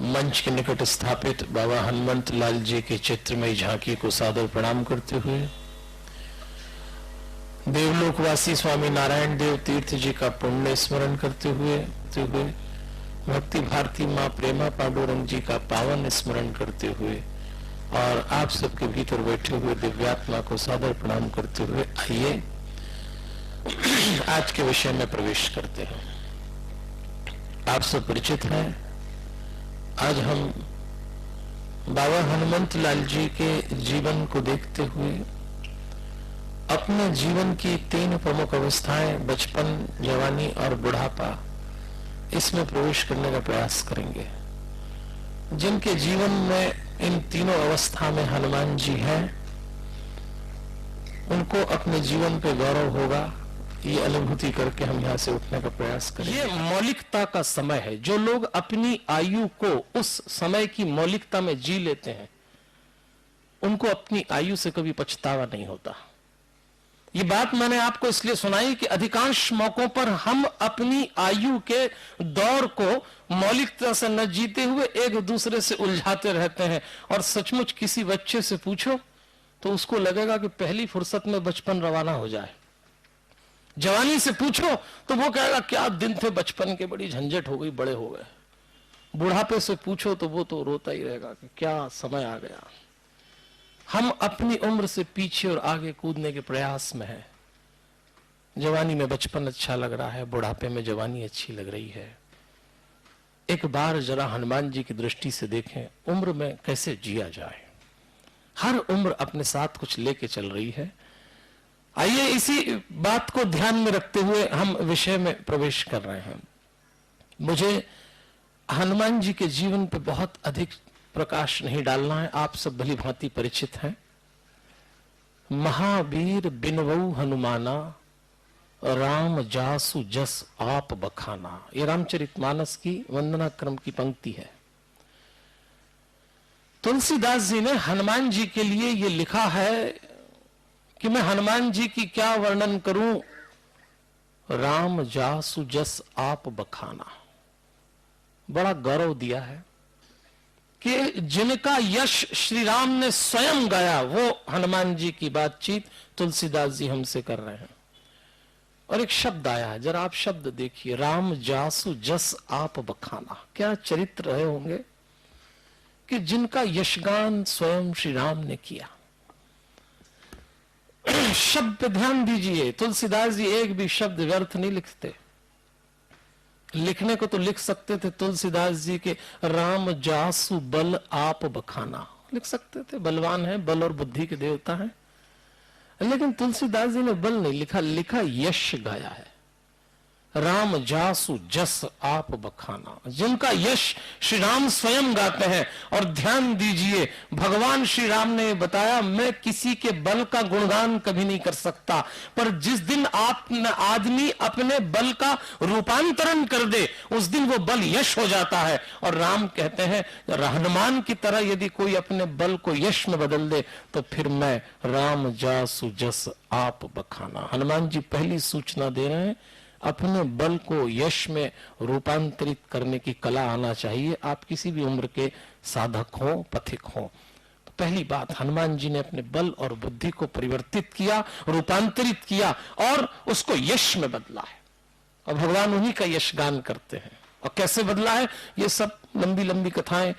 मंच के निकट स्थापित बाबा हनुमंत लाल जी के चित्रमयी झांकी को सादर प्रणाम करते हुए देवलोकवासी स्वामी नारायण देव तीर्थ जी का पुण्य स्मरण करते हुए भक्ति भारती मां प्रेमा पांडुरंग जी का पावन स्मरण करते हुए और आप सबके भीतर बैठे हुए दिव्यात्मा को सादर प्रणाम करते हुए आइए आज के विषय में प्रवेश करते हैं। आप सब परिचित हैं, आज हम बाबा हनुमंत लाल जी के जीवन को देखते हुए अपने जीवन की 3 प्रमुख अवस्थाएं बचपन, जवानी और बुढ़ापा, इसमें प्रवेश करने का प्रयास करेंगे। जिनके जीवन में इन तीनों अवस्था में हनुमान जी हैं, उनको अपने जीवन पे गौरव होगा, ये अनुभूति करके हम यहाँ से उठने का प्रयास करें। ये मौलिकता का समय है। जो लोग अपनी आयु को उस समय की मौलिकता में जी लेते हैं, उनको अपनी आयु से कभी पछतावा नहीं होता। ये बात मैंने आपको इसलिए सुनाई कि अधिकांश मौकों पर हम अपनी आयु के दौर को मौलिकता से न जीते हुए एक दूसरे से उलझाते रहते हैं। और सचमुच किसी बच्चे से पूछो तो उसको लगेगा कि पहली फुर्सत में बचपन रवाना हो जाए। जवानी से पूछो तो वो कहेगा क्या दिन थे बचपन के, बड़ी झंझट हो गई, बड़े हो गए। बुढ़ापे से पूछो तो वो तो रोता ही रहेगा कि क्या समय आ गया। हम अपनी उम्र से पीछे और आगे कूदने के प्रयास में हैं। जवानी में बचपन अच्छा लग रहा है, बुढ़ापे में जवानी अच्छी लग रही है। एक बार जरा हनुमान जी की दृष्टि से देखें, उम्र में कैसे जिया जाए। हर उम्र अपने साथ कुछ लेके चल रही है। आइए इसी बात को ध्यान में रखते हुए हम विषय में प्रवेश कर रहे हैं। मुझे हनुमान जी के जीवन पे बहुत अधिक प्रकाश नहीं डालना है, आप सब भली भांति परिचित हैं। महावीर बिनवऊ हनुमाना, राम जासु जस आप बखाना, ये रामचरितमानस की वंदना क्रम की पंक्ति है। तुलसीदास जी ने हनुमान जी के लिए ये लिखा है कि मैं हनुमान जी की क्या वर्णन करूं, राम जासु जस आप बखाना। बड़ा गौरव दिया है कि जिनका यश श्री राम ने स्वयं गाया, वो हनुमान जी की बातचीत तुलसीदास जी हमसे कर रहे हैं। और एक शब्द आया है, जरा आप शब्द देखिए, राम जासु जस आप बखाना। क्या चरित्र रहे होंगे कि जिनका यशगान स्वयं श्री राम ने किया। शब्द पे ध्यान दीजिए, तुलसीदास जी एक भी शब्द व्यर्थ नहीं लिखते। लिखने को तो लिख सकते थे तुलसीदास जी के राम जासु बल आप बखाना, लिख सकते थे, बलवान है, बल और बुद्धि के देवता हैं। लेकिन तुलसीदास जी ने बल नहीं लिखा, लिखा यश गाया है। राम जासु जस आप बखाना, जिनका यश श्री राम स्वयं गाते हैं। और ध्यान दीजिए, भगवान श्री राम ने बताया मैं किसी के बल का गुणगान कभी नहीं कर सकता, पर जिस दिन आदमी अपने बल का रूपांतरण कर दे, उस दिन वो बल यश हो जाता है। और राम कहते हैं हनुमान की तरह यदि कोई अपने बल को यश में बदल दे तो फिर मैं राम जासु जस आप बखाना। हनुमान जी पहली सूचना दे रहे हैं, अपने बल को यश में रूपांतरित करने की कला आना चाहिए। आप किसी भी उम्र के साधक हो, पथिक हो। तो पहली बात, हनुमान जी ने अपने बल और बुद्धि को परिवर्तित किया, रूपांतरित किया और उसको यश में बदला है। और भगवान उन्हीं का यशगान करते हैं। और कैसे बदला है, ये सब लंबी लंबी कथाएं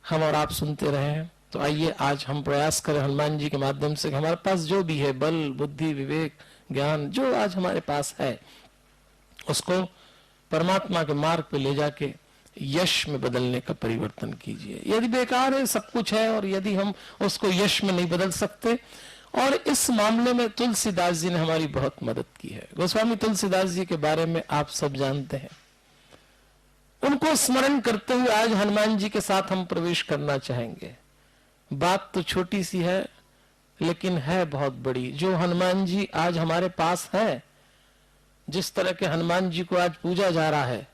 हम और आप सुनते रहे हैं। तो आइए आज हम प्रयास करें हनुमान जी के माध्यम से, हमारे पास जो भी है बल, बुद्धि, विवेक, ज्ञान, जो आज हमारे पास है, उसको परमात्मा के मार्ग पे ले जाके यश में बदलने का परिवर्तन कीजिए। यदि बेकार है, सब कुछ है, और यदि हम उसको यश में नहीं बदल सकते, और इस मामले में तुलसीदास जी ने हमारी बहुत मदद की है। गोस्वामी तुलसीदास जी के बारे में आप सब जानते हैं। उनको स्मरण करते हुए आज हनुमान जी के साथ हम प्रवेश करना चाहेंगे। बात तो छोटी सी है लेकिन है बहुत बड़ी। जो हनुमान जी आज हमारे पास है, जिस तरह के हनुमान जी को आज पूजा जा रहा है,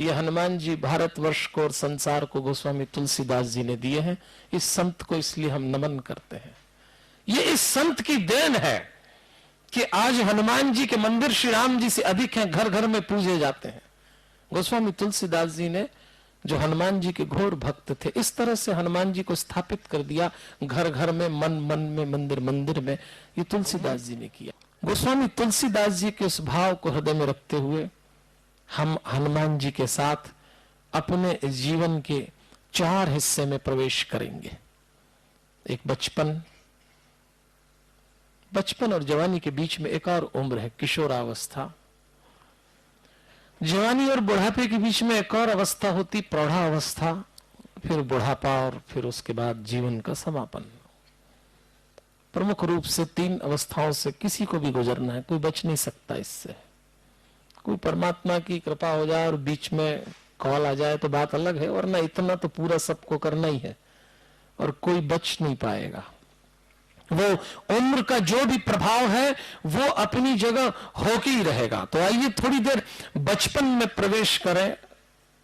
ये हनुमान जी भारतवर्ष को और संसार को गोस्वामी तुलसीदास जी ने दिए हैं। इस संत को इसलिए हम नमन करते हैं। ये इस संत की देन है कि आज हनुमान जी के मंदिर श्री राम जी से अधिक हैं, घर घर में पूजे जाते हैं। गोस्वामी तुलसीदास जी ने, जो हनुमान जी के घोर भक्त थे, इस तरह से हनुमान जी को स्थापित कर दिया घर घर में, मन मन में, मंदिर मंदिर में। ये तुलसीदास जी ने किया। गोस्वामी तुलसीदास जी के उस भाव को हृदय में रखते हुए हम हनुमान जी के साथ अपने जीवन के 4 हिस्से में प्रवेश करेंगे। एक बचपन और जवानी के बीच में एक और उम्र है, किशोरावस्था। जवानी और बुढ़ापे के बीच में एक और अवस्था होती, प्रौढ़ावस्था, फिर बुढ़ापा और फिर उसके बाद जीवन का समापन। प्रमुख रूप से 3 अवस्थाओं से किसी को भी गुजरना है, कोई बच नहीं सकता इससे। कोई परमात्मा की कृपा हो जाए और बीच में कॉल आ जाए तो बात अलग है, वरना इतना तो पूरा सबको करना ही है और कोई बच नहीं पाएगा। वो उम्र का जो भी प्रभाव है वो अपनी जगह होके ही रहेगा। तो आइए थोड़ी देर बचपन में प्रवेश करें,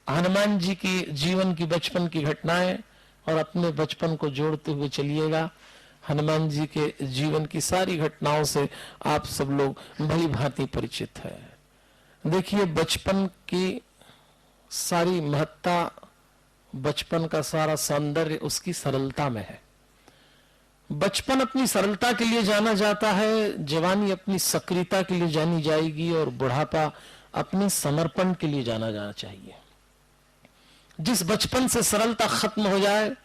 हनुमान जी की जीवन की बचपन की घटनाएं, और अपने बचपन को जोड़ते हुए चलिएगा। हनुमान जी के जीवन की सारी घटनाओं से आप सब लोग भली भांति परिचित है। देखिए, बचपन की सारी महत्ता, बचपन का सारा सौंदर्य उसकी सरलता में है। बचपन अपनी सरलता के लिए जाना जाता है, जवानी अपनी सक्रियता के लिए जानी जाएगी और बुढ़ापा अपने समर्पण के लिए जाना चाहिए। जिस बचपन से सरलता खत्म हो जाए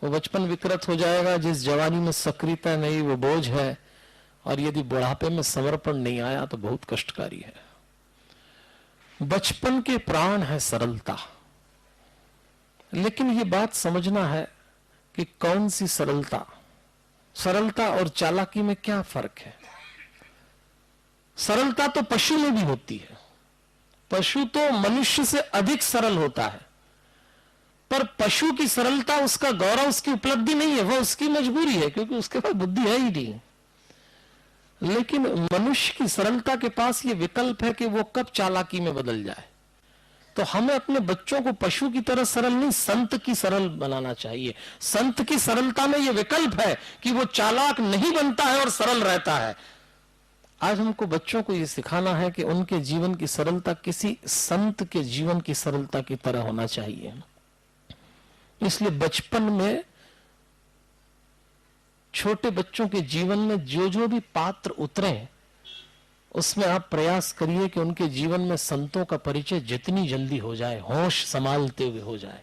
वो बचपन विकृत हो जाएगा। जिस जवानी में सक्रियता नहीं वो बोझ है, और यदि बुढ़ापे में समर्पण नहीं आया तो बहुत कष्टकारी है। बचपन के प्राण है सरलता, लेकिन ये बात समझना है कि कौन सी सरलता और चालाकी में क्या फर्क है। सरलता तो पशु में भी होती है, पशु तो मनुष्य से अधिक सरल होता है, पर पशु की सरलता उसका गौरव, उसकी उपलब्धि नहीं है, वो उसकी मजबूरी है, क्योंकि उसके पास बुद्धि है ही नहीं। लेकिन मनुष्य की सरलता के पास ये विकल्प है कि वो कब चालाकी में बदल जाए। तो हमें अपने बच्चों को पशु की तरह सरल नहीं, संत की सरल बनाना चाहिए। संत की सरलता में यह विकल्प है कि वो चालाक नहीं बनता है और सरल रहता है। आज हमको बच्चों को यह सिखाना है कि उनके जीवन की सरलता किसी संत के जीवन की सरलता की तरह होना चाहिए। इसलिए बचपन में छोटे बच्चों के जीवन में जो जो भी पात्र उतरे, उसमें आप प्रयास करिए कि उनके जीवन में संतों का परिचय जितनी जल्दी हो जाए, होश संभालते हुए हो जाए।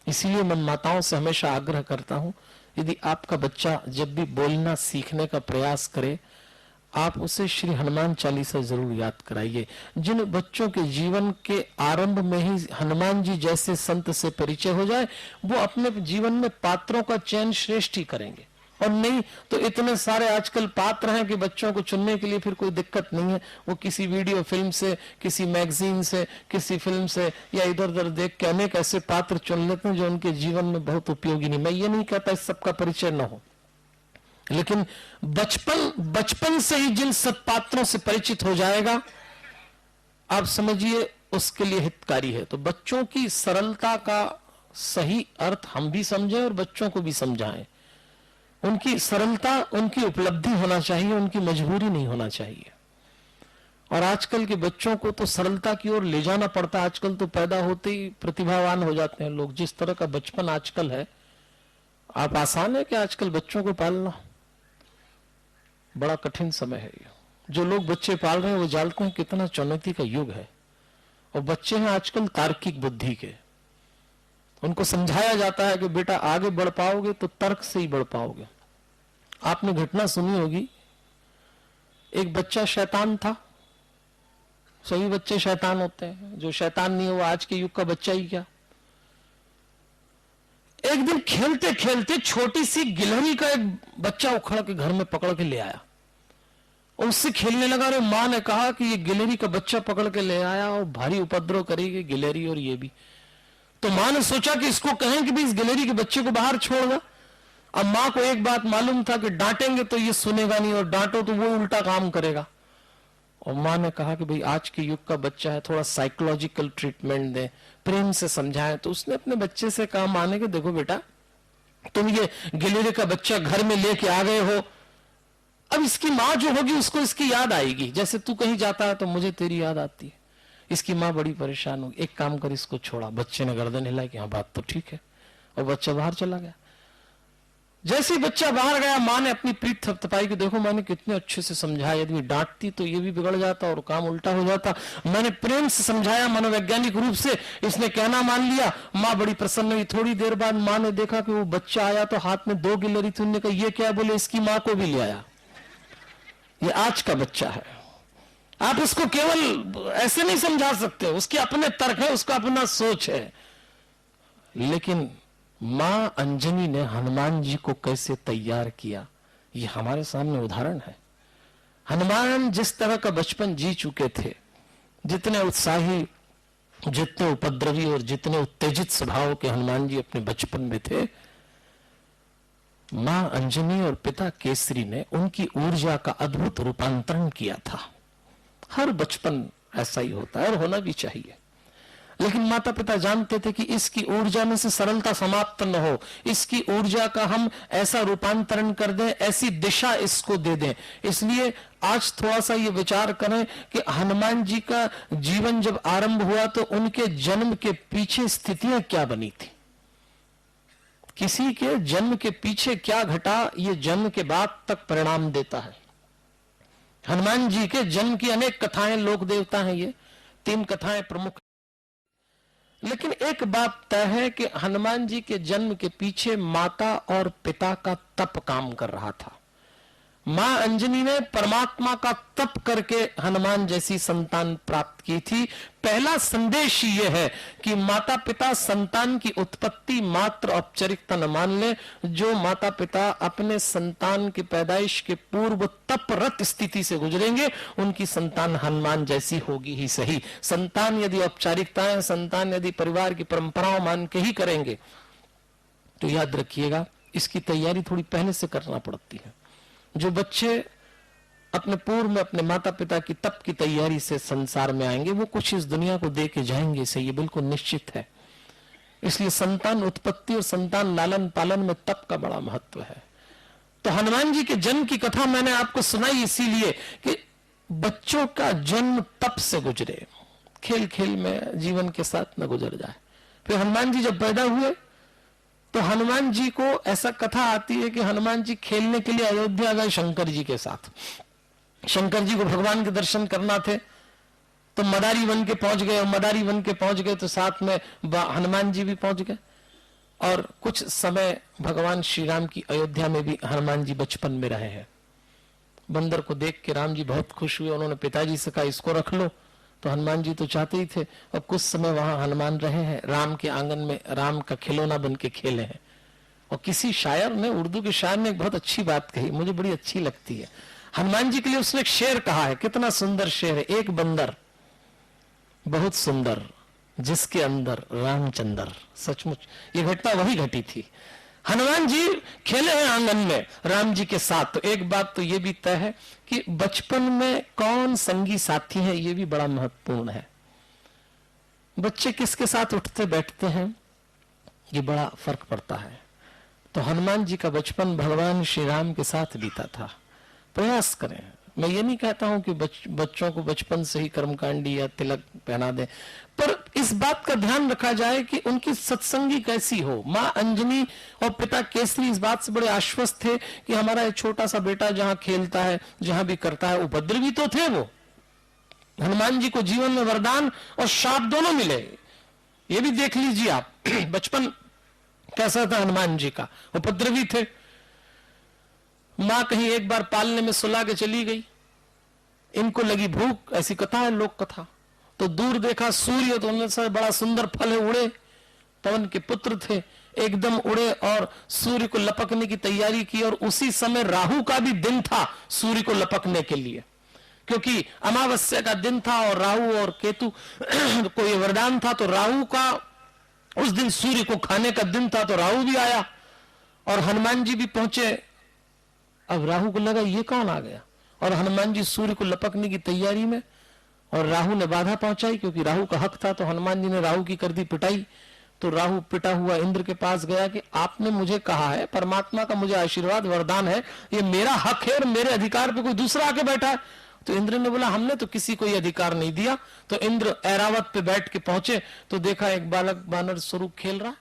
इसीलिए मैं माताओं से हमेशा आग्रह करता हूं, यदि आपका बच्चा जब भी बोलना सीखने का प्रयास करे, आप उसे श्री हनुमान चालीसा जरूर याद कराइए। जिन बच्चों के जीवन के आरंभ में ही हनुमान जी जैसे संत से परिचय हो जाए, वो अपने जीवन में पात्रों का चयन श्रेष्ठ ही करेंगे। और नहीं तो इतने सारे आजकल पात्र हैं कि बच्चों को चुनने के लिए फिर कोई दिक्कत नहीं है। वो किसी वीडियो फिल्म से, किसी मैगजीन से, किसी फिल्म से या इधर उधर देख के अनेक ऐसे पात्र चुन लेते हैं जो उनके जीवन में बहुत उपयोगी नहीं। मैं ये नहीं कहता इस सबका परिचय न हो, लेकिन बचपन से ही जिन सत्पात्रों से परिचित हो जाएगा, आप समझिए उसके लिए हितकारी है। तो बच्चों की सरलता का सही अर्थ हम भी समझें और बच्चों को भी समझाएं। उनकी सरलता उनकी उपलब्धि होना चाहिए, उनकी मजबूरी नहीं होना चाहिए। और आजकल के बच्चों को तो सरलता की ओर ले जाना पड़ता है। आजकल तो पैदा होते ही प्रतिभावान हो जाते हैं लोग। जिस तरह का बचपन आजकल है, आप आसान है कि आजकल बच्चों को पालना बड़ा कठिन समय है। जो लोग बच्चे पाल रहे हैं वो जानते हैं कितना चुनौती का युग है। और बच्चे हैं आजकल तार्किक बुद्धि के। उनको समझाया जाता है कि बेटा आगे बढ़ पाओगे तो तर्क से ही बढ़ पाओगे। आपने घटना सुनी होगी, एक बच्चा शैतान था। सभी बच्चे शैतान होते हैं, जो शैतान नहीं है वो आज के युग का बच्चा ही क्या। एक दिन खेलते खेलते छोटी सी गिलहरी का एक बच्चा उखड़ के घर में पकड़ के ले आया और उससे खेलने लगा। और मां ने कहा कि ये गिलहरी का बच्चा पकड़ के ले आया और भारी उपद्रव करेगी गिलहरी और ये भी। तो मां ने सोचा कि इसको कहें कि भाई इस गिलहरी के बच्चे को बाहर छोड़ दो। अब मां को एक बात मालूम था कि डांटेंगे तो ये सुनेगा नहीं और डांटो तो वो उल्टा काम करेगा। और माँ ने कहा कि भाई आज के युग का बच्चा है, थोड़ा साइकोलॉजिकल ट्रीटमेंट दें, प्रेम से समझाएं। तो उसने अपने बच्चे से कहा, माँ ने कि देखो बेटा, तुम ये गिलेरे का बच्चा घर में लेके आ गए हो, अब इसकी माँ जो होगी उसको इसकी याद आएगी, जैसे तू कहीं जाता है तो मुझे तेरी याद आती है। इसकी माँ बड़ी परेशान होगी, एक काम कर, इसको छोड़ा। बच्चे ने गर्दन हिलाई कि हाँ बात तो ठीक है, और बच्चा बाहर चला गया। जैसे ही बच्चा बाहर गया, माँ ने अपनी पीठ थपथपाई कि देखो मैंने कितने अच्छे से समझाया, यदि डांटती तो ये भी बिगड़ जाता और काम उल्टा हो जाता। मैंने प्रेम से समझाया, मनोवैज्ञानिक रूप से, इसने कहना मान लिया। माँ बड़ी प्रसन्न हुई। थोड़ी देर बाद माँ ने देखा कि वो बच्चा आया तो हाथ में 2 गिलहरी थी। उन्होंने कहा ये क्या? बोले इसकी माँ को भी ले आया, ये आज का बच्चा है। आप इसको केवल ऐसे नहीं समझा सकते, उसके अपने तर्क है, उसका अपना सोच है। लेकिन मां अंजनी ने हनुमान जी को कैसे तैयार किया, ये हमारे सामने उदाहरण है। हनुमान जिस तरह का बचपन जी चुके थे, जितने उत्साही, जितने उपद्रवी और जितने उत्तेजित स्वभाव के हनुमान जी अपने बचपन में थे, मां अंजनी और पिता केसरी ने उनकी ऊर्जा का अद्भुत रूपांतरण किया था। हर बचपन ऐसा ही होता है और होना भी चाहिए। लेकिन माता पिता जानते थे कि इसकी ऊर्जा में से सरलता समाप्त न हो, इसकी ऊर्जा का हम ऐसा रूपांतरण कर दें, ऐसी दिशा इसको दे दें। इसलिए आज थोड़ा सा ये विचार करें कि हनुमान जी का जीवन जब आरंभ हुआ तो उनके जन्म के पीछे स्थितियां क्या बनी थी, किसी के जन्म के पीछे क्या घटा, ये जन्म के बाद तक परिणाम देता है। हनुमान जी के जन्म की अनेक कथाएं, लोक देवता हैं, ये 3 कथाएं प्रमुख। लेकिन एक बात तय है कि हनुमान जी के जन्म के पीछे माता और पिता का तप काम कर रहा था। मां अंजनी ने परमात्मा का तप करके हनुमान जैसी संतान प्राप्त की थी। पहला संदेश ये है कि माता पिता संतान की उत्पत्ति मात्र औपचारिकता न मान ले। जो माता पिता अपने संतान की पैदाइश के पूर्व तपरत स्थिति से गुजरेंगे, उनकी संतान हनुमान जैसी होगी ही सही। संतान यदि औपचारिकताएं, संतान यदि परिवार की परंपराओं मान के ही करेंगे, तो याद रखिएगा इसकी तैयारी थोड़ी पहले से करना पड़ती है। जो बच्चे अपने पूर्व में अपने माता पिता की तप की तैयारी से संसार में आएंगे, वो कुछ इस दुनिया को दे के जाएंगे, इसे ये बिल्कुल निश्चित है। इसलिए संतान उत्पत्ति और संतान लालन पालन में तप का बड़ा महत्व है। तो हनुमान जी के जन्म की कथा मैंने आपको सुनाई इसीलिए कि बच्चों का जन्म तप से गुजरे, खेल खेल में जीवन के साथ न गुजर जाए। फिर हनुमान जी जब पैदा हुए तो हनुमान जी को ऐसा कथा आती है कि हनुमान जी खेलने के लिए अयोध्या गए शंकर जी के साथ। शंकर जी को भगवान के दर्शन करना थे तो मदारी वन के पहुंच गए, और मदारी वन के पहुंच गए तो साथ में हनुमान जी भी पहुंच गए। और कुछ समय भगवान श्री राम की अयोध्या में भी हनुमान जी बचपन में रहे हैं। बंदर को देख के राम जी बहुत खुश हुए, उन्होंने पिताजी से कहा इसको रख लो, तो हनुमान जी तो चाहते ही थे। और कुछ समय वहां हनुमान रहे हैं, राम के आंगन में राम का खिलौना बन के खेले हैं। और किसी शायर ने, उर्दू के शायर ने एक बहुत अच्छी बात कही, मुझे बड़ी अच्छी लगती है। हनुमान जी के लिए उसने एक शेर कहा है, कितना सुंदर शेर है। एक बंदर बहुत सुंदर, जिसके अंदर रामचंद्र। सचमुच ये घटना वही घटी थी। हनुमान जी खेले हैं आंगन में राम जी के साथ। तो एक बात तो ये भी तय है कि बचपन में कौन संगी साथी है, ये भी बड़ा महत्वपूर्ण है। बच्चे किसके साथ उठते बैठते हैं, ये बड़ा फर्क पड़ता है। तो हनुमान जी का बचपन भगवान श्री राम के साथ बीता था। प्रयास करें, मैं ये नहीं कहता हूं कि बच्चों को बचपन से ही कर्मकांडी या तिलक पहना दें, पर इस बात का ध्यान रखा जाए कि उनकी सत्संगी कैसी हो। मां अंजनी और पिता केसरी इस बात से बड़े आश्वस्त थे कि हमारा एक छोटा सा बेटा जहां खेलता है, जहां भी करता है, उपद्रवी तो थे वो। हनुमान जी को जीवन में वरदान और शाप दोनों मिले, ये भी देख लीजिए आप। बचपन कैसा था हनुमान जी का, उपद्रवी थे। मां कहीं एक बार पालने में सुला के चली गई, इनको लगी भूख, ऐसी कथा है, लोक कथा। तो दूर देखा सूर्य, तो उनसे बड़ा सुंदर फल है, उड़े, पवन के पुत्र थे, एकदम उड़े और सूर्य को लपकने की तैयारी की। और उसी समय राहु का भी दिन था सूर्य को लपकने के लिए, क्योंकि अमावस्या का दिन था और राहु और केतु को ये वरदान था। तो राहु का उस दिन सूर्य को खाने का दिन था, तो राहु भी आया और हनुमान जी भी पहुंचे। अब राहु को लगा ये कौन आ गया, और हनुमान जी सूर्य को लपकने की तैयारी में, और राहु ने बाधा पहुंचाई, क्योंकि राहु का हक था, तो हनुमान जी ने राहु की कर दी पिटाई। तो राहु पिटा हुआ इंद्र के पास गया कि आपने मुझे कहा है, परमात्मा का मुझे आशीर्वाद वरदान है, ये मेरा हक है और मेरे अधिकार पे कोई दूसरा आके बैठा है। तो इंद्र ने बोला हमने तो किसी को ये अधिकार नहीं दिया। तो इंद्र ऐरावत पे बैठ के पहुंचे तो देखा एक बालक वानर स्वरूप खेल रहा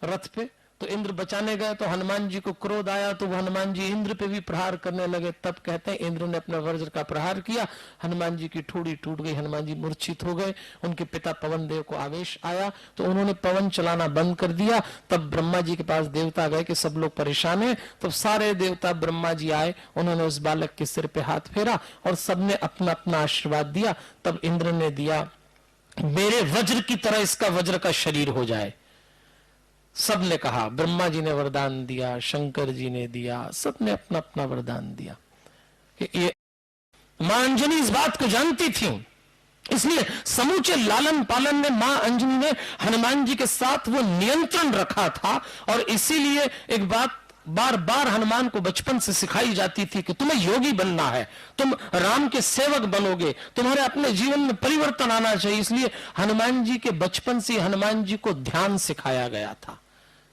रथ पे। तो इंद्र बचाने गए तो हनुमान जी को क्रोध आया, तो वो हनुमान जी इंद्र पे भी प्रहार करने लगे। तब कहते हैं इंद्र ने अपना वज्र का प्रहार किया, हनुमान जी की ठोड़ी टूट गई, हनुमान जी मूर्छित हो गए। उनके पिता पवन देव को आवेश आया तो उन्होंने पवन चलाना बंद कर दिया। तब ब्रह्मा जी के पास देवता गए कि सब लोग परेशान हैं। तब सारे देवता ब्रह्मा जी आए, उन्होंने उस बालक के सिर पे हाथ फेरा और सबने अपना अपना आशीर्वाद दिया। तब इंद्र ने दिया मेरे वज्र की तरह इसका वज्र का शरीर हो जाए। सब ने कहा, ब्रह्मा जी ने वरदान दिया, शंकर जी ने दिया, सबने अपना अपना वरदान दिया कि ये मां अंजनी इस बात को जानती थी, इसलिए समूचे लालन पालन में मां अंजनी ने हनुमान जी के साथ वो नियंत्रण रखा था। और इसीलिए एक बात बार बार हनुमान को बचपन से सिखाई जाती थी कि तुम्हें योगी बनना है, तुम राम के सेवक बनोगे, तुम्हारे अपने जीवन में परिवर्तन आना चाहिए। इसलिए हनुमान जी के बचपन से हनुमान जी को ध्यान सिखाया गया था,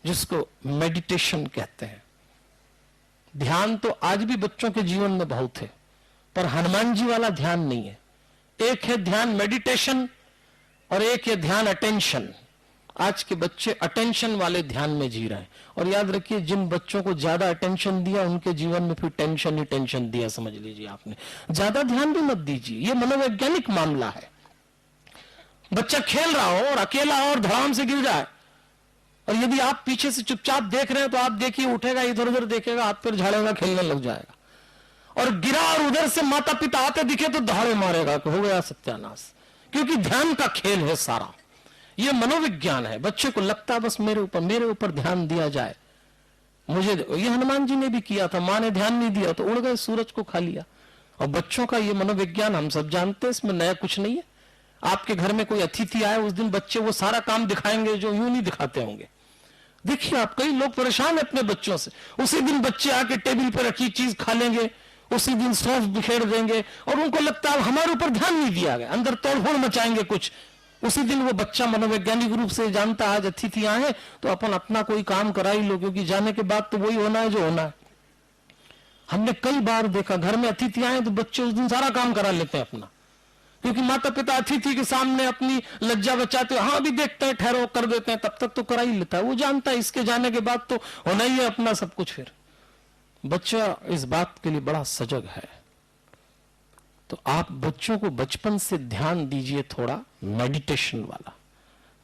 जिसको मेडिटेशन कहते हैं। ध्यान तो आज भी बच्चों के जीवन में बहुत है, पर हनुमान जी वाला ध्यान नहीं है। एक है ध्यान मेडिटेशन और एक है ध्यान अटेंशन। आज के बच्चे अटेंशन वाले ध्यान में जी रहे हैं। और याद रखिए, जिन बच्चों को ज्यादा अटेंशन दिया उनके जीवन में फिर टेंशन ही टेंशन दिया, समझ लीजिए आपने। ज्यादा ध्यान भी मत दीजिए, ये मनोवैज्ञानिक मामला है। बच्चा खेल रहा हो और अकेला हो और धड़ाम से गिर जाए, और यदि आप पीछे से चुपचाप देख रहे हैं तो आप देखिए उठेगा, इधर उधर देखेगा, हाथ पैर झाड़ेगा, खेलने लग जाएगा। और गिरा और उधर से माता पिता आते दिखे तो दहाड़े मारेगा कि हो गया सत्यानाश, क्योंकि ध्यान का खेल है सारा। ये मनोविज्ञान है। बच्चे को लगता है बस मेरे ऊपर ध्यान दिया जाए। मुझे ये हनुमान जी ने भी किया था, मां ने ध्यान नहीं दिया तो उड़ गए, सूरज को खा लिया। और बच्चों का ये मनोविज्ञान हम सब जानते हैं, इसमें नया कुछ नहीं है। आपके घर में कोई अतिथि आए, उस दिन बच्चे वो सारा काम दिखाएंगे जो यूं नहीं दिखाते होंगे। देखिए आप, कई लोग परेशान है अपने बच्चों से। उसी दिन बच्चे आके टेबल पर रखी चीज खा लेंगे, उसी दिन सौंफ बिखेर देंगे, और उनको लगता है हमारे ऊपर ध्यान नहीं दिया गया, अंदर तोड़फोड़ मचाएंगे कुछ। उसी दिन वो बच्चा मनोवैज्ञानिक रूप से जानता है आज अतिथि आए तो अपन अपना कोई काम करा ही लो, क्योंकि जाने के बाद तो वही होना है जो होना है। हमने कई बार देखा, घर में अतिथि आए तो बच्चे उस दिन सारा काम करा लेते हैं अपना, क्योंकि माता पिता अतिथि के सामने अपनी लज्जा बचाते हो, हाँ अभी देखते हैं, ठहरो, कर देते हैं, तब तक तो करा ही लेता है। वो जानता है इसके जाने के बाद तो होना ही है अपना सब कुछ। फिर बच्चा इस बात के लिए बड़ा सजग है। तो आप बच्चों को बचपन से ध्यान दीजिए, थोड़ा मेडिटेशन वाला।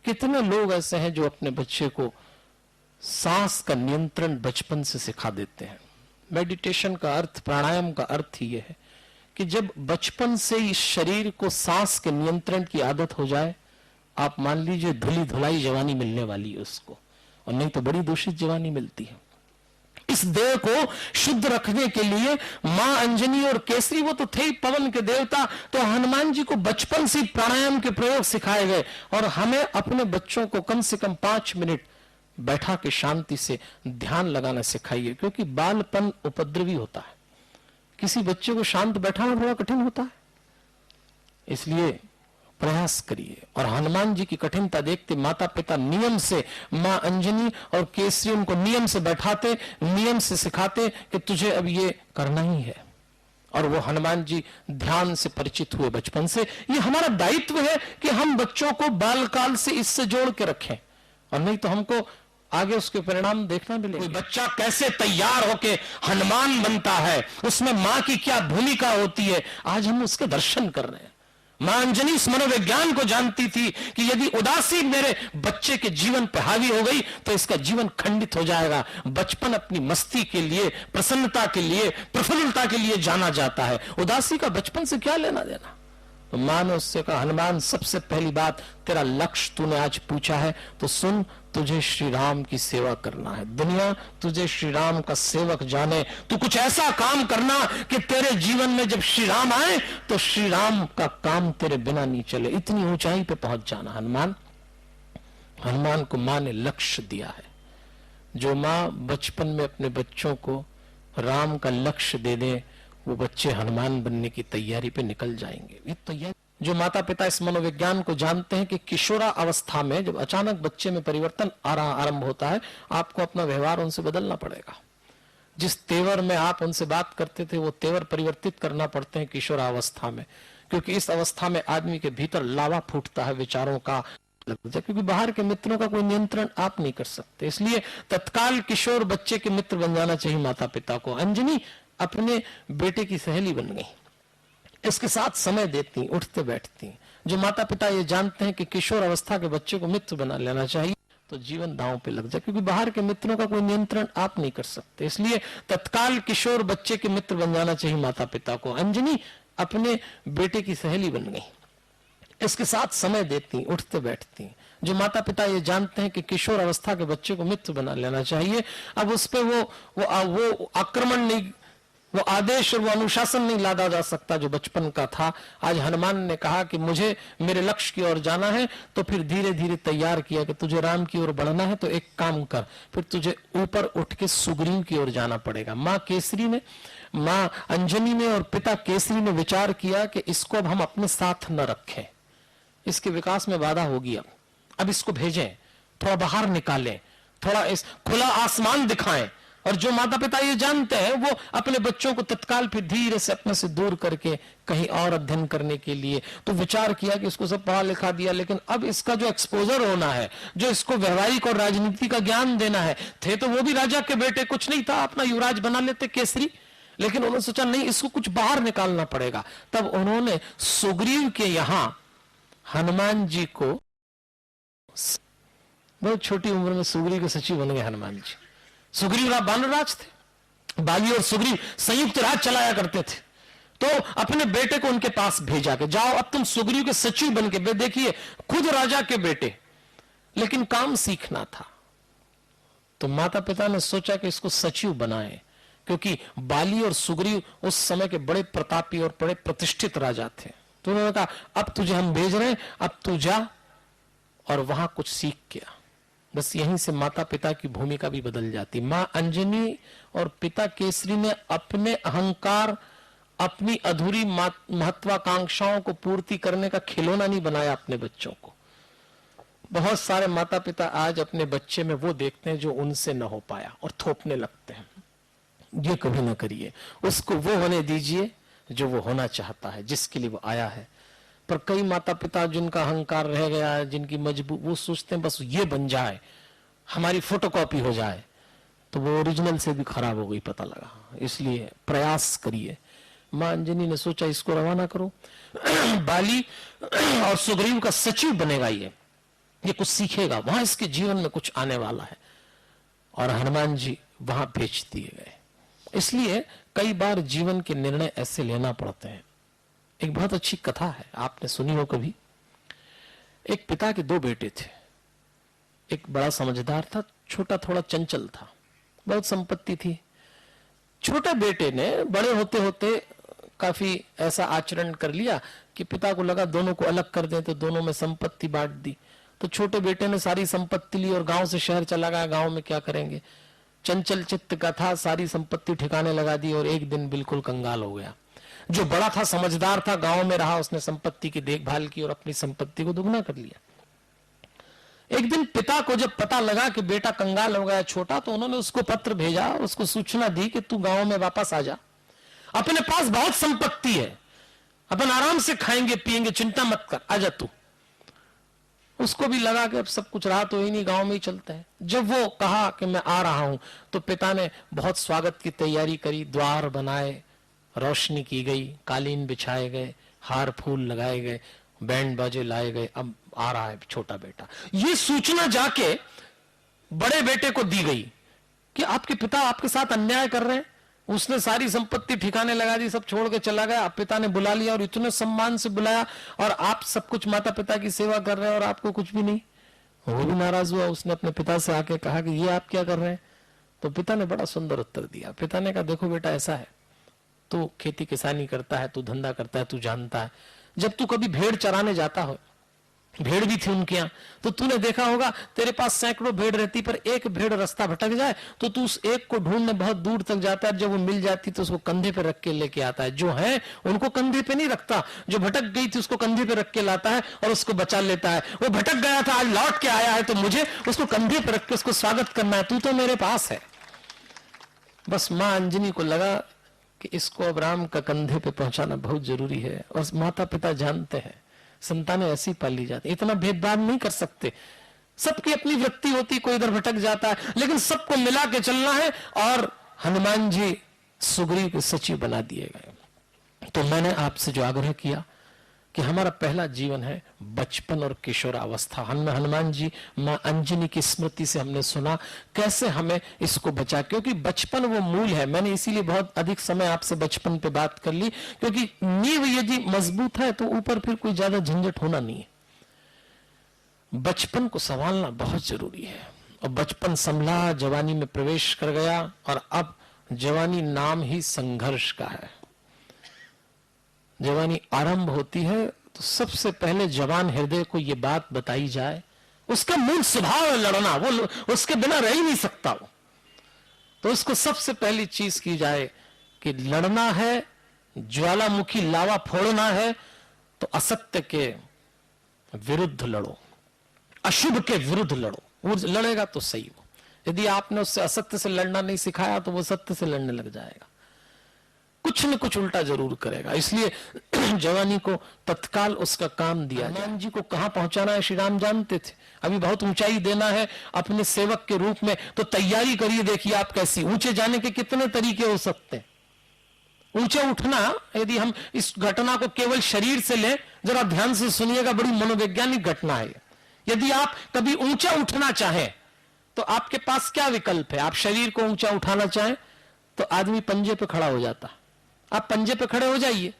कितने लोग ऐसे हैं जो अपने बच्चे को सांस का नियंत्रण बचपन से सिखा देते हैं। मेडिटेशन का अर्थ, प्राणायाम का अर्थ ही यह है कि जब बचपन से इस शरीर को सांस के नियंत्रण की आदत हो जाए, आप मान लीजिए धुली धुलाई जवानी मिलने वाली है उसको, और नहीं तो बड़ी दूषित जवानी मिलती है। इस देह को शुद्ध रखने के लिए मां अंजनी और केसरी, वो तो थे ही पवन के देवता, तो हनुमान जी को बचपन से प्राणायाम के प्रयोग सिखाए गए। और हमें अपने बच्चों को कम से कम 5 मिनट बैठा के शांति से ध्यान लगाना सिखाइए, क्योंकि बालपन उपद्रवी होता है। किसी बच्चे को शांत बैठाना बड़ा कठिन होता है, इसलिए प्रयास करिए। और हनुमान जी की कठिनता देखते माता पिता नियम से, मां अंजनी और केसरी उनको नियम से बैठाते, नियम से सिखाते कि तुझे अब ये करना ही है। और वो हनुमान जी ध्यान से परिचित हुए बचपन से। ये हमारा दायित्व है कि हम बच्चों को बालकाल से इससे जोड़ के रखें, और नहीं तो हमको आगे उसके परिणाम देखना मिलेगा। कोई बच्चा कैसे तैयार होके हनुमान बनता है, उसमें मां की क्या भूमिका होती है, आज हम उसके दर्शन कर रहे हैं। मां अंजनी इस मनोविज्ञान को जानती थी कि यदि उदासी मेरे बच्चे के जीवन पर हावी हो गई तो इसका जीवन खंडित हो जाएगा। बचपन अपनी मस्ती के लिए, प्रसन्नता के लिए, प्रफुल्लता के लिए जाना जाता है। उदासी का बचपन से क्या लेना देना। तो मां ने उससे कहा, हनुमान सबसे पहली बात, तेरा लक्ष्य तूने आज पूछा है तो सुन, तुझे श्री राम की सेवा करना है। दुनिया तुझे श्री राम का सेवक जाने, तू कुछ ऐसा काम करना कि तेरे जीवन में जब श्री राम आए तो श्री राम का काम तेरे बिना नहीं चले। इतनी ऊंचाई पे पहुंच जाना। हनुमान को मां ने लक्ष्य दिया है। जो मां बचपन में अपने बच्चों को राम का लक्ष्य दे दे, वो बच्चे हनुमान बनने की तैयारी पे निकल जाएंगे। ये तैयारी जो माता पिता इस मनोविज्ञान को जानते हैं कि किशोरा अवस्था में जब अचानक बच्चे में परिवर्तन आरंभ होता है, आपको अपना व्यवहार उनसे बदलना पड़ेगा। जिस तेवर में आप उनसे बात करते थे वो तेवर परिवर्तित करना पड़ते हैं किशोरा अवस्था में, क्योंकि इस अवस्था में आदमी के भीतर लावा फूटता है विचारों का, क्योंकि बाहर के मित्रों का कोई नियंत्रण आप नहीं कर सकते। इसलिए तत्काल किशोर बच्चे के मित्र बन जाना चाहिए माता पिता को। अंजनी अपने बेटे की सहेली बन गई, इसके साथ समय देती, उठते बैठती। जो माता पिता ये जानते हैं कि किशोर अवस्था के बच्चे को मित्र बना लेना चाहिए, तो जीवन दांव पे लग जाए, क्योंकि बाहर के मित्रों का कोई नियंत्रण आप नहीं कर सकते। इसलिए तत्काल किशोर बच्चे के मित्र बन जाना चाहिए माता पिता को। अंजनी अपने बेटे की सहेली बन गई, इसके साथ समय देती, उठते बैठती। जो माता पिता ये जानते हैं कि किशोर अवस्था के बच्चे को मित्र बना लेना चाहिए, अब उस पे वो आक्रमण नहीं, वो आदेश और वो अनुशासन नहीं लादा जा सकता जो बचपन का था। आज हनुमान ने कहा कि मुझे मेरे लक्ष्य की ओर जाना है, तो फिर धीरे धीरे तैयार किया कि तुझे राम की ओर बढ़ना है तो एक काम कर, फिर तुझे ऊपर उठ के सुग्रीव की ओर जाना पड़ेगा। माँ अंजनी ने और पिता केसरी ने विचार किया कि इसको अब हम अपने साथ न रखें, इसके विकास में बाधा होगी। अब इसको भेजें, थोड़ा बाहर निकालें, थोड़ा इस खुला आसमान दिखाएं। और जो माता पिता ये जानते हैं वो अपने बच्चों को तत्काल फिर धीरे से अपने से दूर करके कहीं और अध्ययन करने के लिए तो विचार किया कि इसको सब पढ़ा लिखा दिया, लेकिन अब इसका जो एक्सपोजर होना है, जो इसको व्यवहारिक और राजनीति का ज्ञान देना है, थे तो वो भी राजा के बेटे, कुछ नहीं था, अपना युवराज बना लेते केसरी, लेकिन उन्होंने सोचा नहीं, इसको कुछ बाहर निकालना पड़ेगा। तब उन्होंने सुग्रीव के यहां हनुमान जी को, बहुत छोटी उम्र में सुग्रीव के सचिव बन गए हनुमान जी। सुग्रीव वानरराज थे, बाली और सुग्रीव संयुक्त राज चलाया करते थे, तो अपने बेटे को उनके पास भेजा के जाओ अब तुम सुग्रीव के सचिव बन के, देखिए खुद राजा के बेटे, लेकिन काम सीखना था। तो माता पिता ने सोचा कि इसको सचिव बनाएं, क्योंकि बाली और सुग्रीव उस समय के बड़े प्रतापी और बड़े प्रतिष्ठित राजा थे। तो उन्होंने कहा अब तुझे हम भेज रहे हैं, अब तू जा और वहां कुछ सीख के आ। बस यहीं से माता पिता की भूमिका भी बदल जाती। मां अंजनी और पिता केसरी ने अपने अहंकार, अपनी अधूरी महत्वाकांक्षाओं को पूर्ति करने का खिलौना नहीं बनाया अपने बच्चों को। बहुत सारे माता पिता आज अपने बच्चे में वो देखते हैं जो उनसे न हो पाया और थोपने लगते हैं। ये कभी ना करिए, उसको वो होने दीजिए जो वो होना चाहता है, जिसके लिए वो आया है। पर कई माता पिता जिनका अहंकार रह गया है, जिनकी मजबूर, वो सोचते हैं बस ये बन जाए, हमारी फोटोकॉपी हो जाए, तो वो ओरिजिनल से भी खराब हो गई पता लगा। इसलिए प्रयास करिए। मां अंजनी ने सोचा इसको रवाना करो, बाली और सुग्रीव का सचिव बनेगा, ये कुछ सीखेगा, वहां इसके जीवन में कुछ आने वाला है। और हनुमान जी वहां भेज दिए गए। इसलिए कई बार जीवन के निर्णय ऐसे लेना पड़ते हैं। एक बहुत अच्छी कथा है, आपने सुनी हो कभी। एक पिता के दो बेटे थे, एक बड़ा समझदार था, छोटा थोड़ा चंचल था, बहुत संपत्ति थी। छोटे बेटे ने बड़े होते होते काफी ऐसा आचरण कर लिया कि पिता को लगा दोनों को अलग कर दें तो दोनों में संपत्ति बांट दी। तो छोटे बेटे ने सारी संपत्ति ली और गांव से शहर चला गया। गांव में क्या करेंगे, चंचल चित्त का था, सारी संपत्ति ठिकाने लगा दी और एक दिन बिल्कुल कंगाल हो गया। जो बड़ा था, समझदार था, गांव में रहा, उसने संपत्ति की देखभाल की और अपनी संपत्ति को दुगना कर लिया। एक दिन पिता को जब पता लगा कि बेटा कंगाल हो गया छोटा, तो उन्होंने उसको पत्र भेजा, उसको सूचना दी कि तू गांव में वापस आ जा, अपने पास बहुत संपत्ति है, अपन आराम से खाएंगे पिएंगे, चिंता मत कर, आजा तू। उसको भी लगा कि अब सब कुछ रहा तो ही नहीं, गांव में ही चलता है। जब वो कहा कि मैं आ रहा हूं, तो पिता ने बहुत स्वागत की तैयारी करी, द्वार बनाए, रोशनी की गई, कालीन बिछाए गए, हार फूल लगाए गए, बैंड बाजे लाए गए। अब आ रहा है छोटा बेटा। ये सूचना जाके बड़े बेटे को दी गई कि आपके पिता आपके साथ अन्याय कर रहे हैं, उसने सारी संपत्ति ठिकाने लगा दी, सब छोड़ के चला गया। अब पिता ने बुला लिया और इतने सम्मान से बुलाया, और आप सब कुछ माता पिता की सेवा कर रहे हैं और आपको कुछ भी नहीं। वो भी नाराज हुआ, उसने अपने पिता से आके कहा कि ये आप क्या कर रहे हैं। तो पिता ने बड़ा सुंदर उत्तर दिया। पिता ने कहा देखो बेटा, ऐसा है, तू खेती किसानी करता है, तू धंधा करता है, तू जानता है, जब तू कभी भेड़ चराने जाता हो भेड़ भी थी उनके यहाँ। तो तूने देखा होगा तेरे पास सैकड़ों भेड़ रहती, पर एक भेड़ रास्ता भटक जाए तो तू उस एक को ढूंढने बहुत दूर तक जाता है। जब वो मिल जाती तो उसको कंधे पे रख के लेके आता है। जो है उनको कंधे पे नहीं रखता, जो भटक गई थी उसको कंधे पे रख के लाता है और उसको बचा लेता है। वो भटक गया था, आज लौट के आया है, तो मुझे उसको कंधे पे रख के उसको स्वागत करना है। तू तो मेरे पास है। बस मां अंजनी को लगा कि इसको अब राम का कंधे पे पहुंचाना बहुत जरूरी है। और माता पिता जानते हैं संतानें ऐसी पाली जाती, इतना भेदभाव नहीं कर सकते। सबकी अपनी वृत्ति होती, कोई इधर भटक जाता है, लेकिन सबको मिला के चलना है। और हनुमान जी सुग्रीव के सचिव बना दिए गए। तो मैंने आपसे जो आग्रह किया कि हमारा पहला जीवन है बचपन और किशोरावस्था। हनुमान जी मां अंजनी की स्मृति से हमने सुना कैसे हमें इसको बचा, क्योंकि बचपन वो मूल है। मैंने इसीलिए बहुत अधिक समय आपसे बचपन पे बात कर ली, क्योंकि नींव यदि मजबूत है तो ऊपर फिर कोई ज्यादा झंझट होना नहीं है। बचपन को संभालना बहुत जरूरी है। और बचपन संभला, जवानी में प्रवेश कर गया, और अब जवानी नाम ही संघर्ष का है। जवानी आरंभ होती है तो सबसे पहले जवान हृदय को यह बात बताई जाए, उसका मूल स्वभाव है लड़ना, वो उसके बिना रह ही नहीं सकता वो। तो उसको सबसे पहली चीज की जाए कि लड़ना है, ज्वालामुखी लावा फोड़ना है, तो असत्य के विरुद्ध लड़ो, अशुभ के विरुद्ध लड़ो। वो लड़ेगा तो सही हो। यदि आपने उससे असत्य से लड़ना नहीं सिखाया तो वो सत्य से लड़ने लग जाएगा, कुछ न कुछ उल्टा जरूर करेगा। इसलिए जवानी को तत्काल उसका काम दिया। हनुमान जी को कहां पहुंचाना है श्री राम जानते थे। अभी बहुत ऊंचाई देना है अपने सेवक के रूप में, तो तैयारी करिए। देखिए आप कैसी, ऊंचे जाने के कितने तरीके हो सकते हैं। ऊंचे उठना, यदि हम इस घटना को केवल शरीर से लें, जरा ध्यान से सुनिएगा, बड़ी मनोवैज्ञानिक घटना है। यदि आप कभी ऊंचा उठना चाहें तो आपके पास क्या विकल्प है। आप शरीर को ऊंचा उठाना चाहें तो आदमी पंजे पे खड़ा हो जाता। आप पंजे पे खड़े हो जाइए,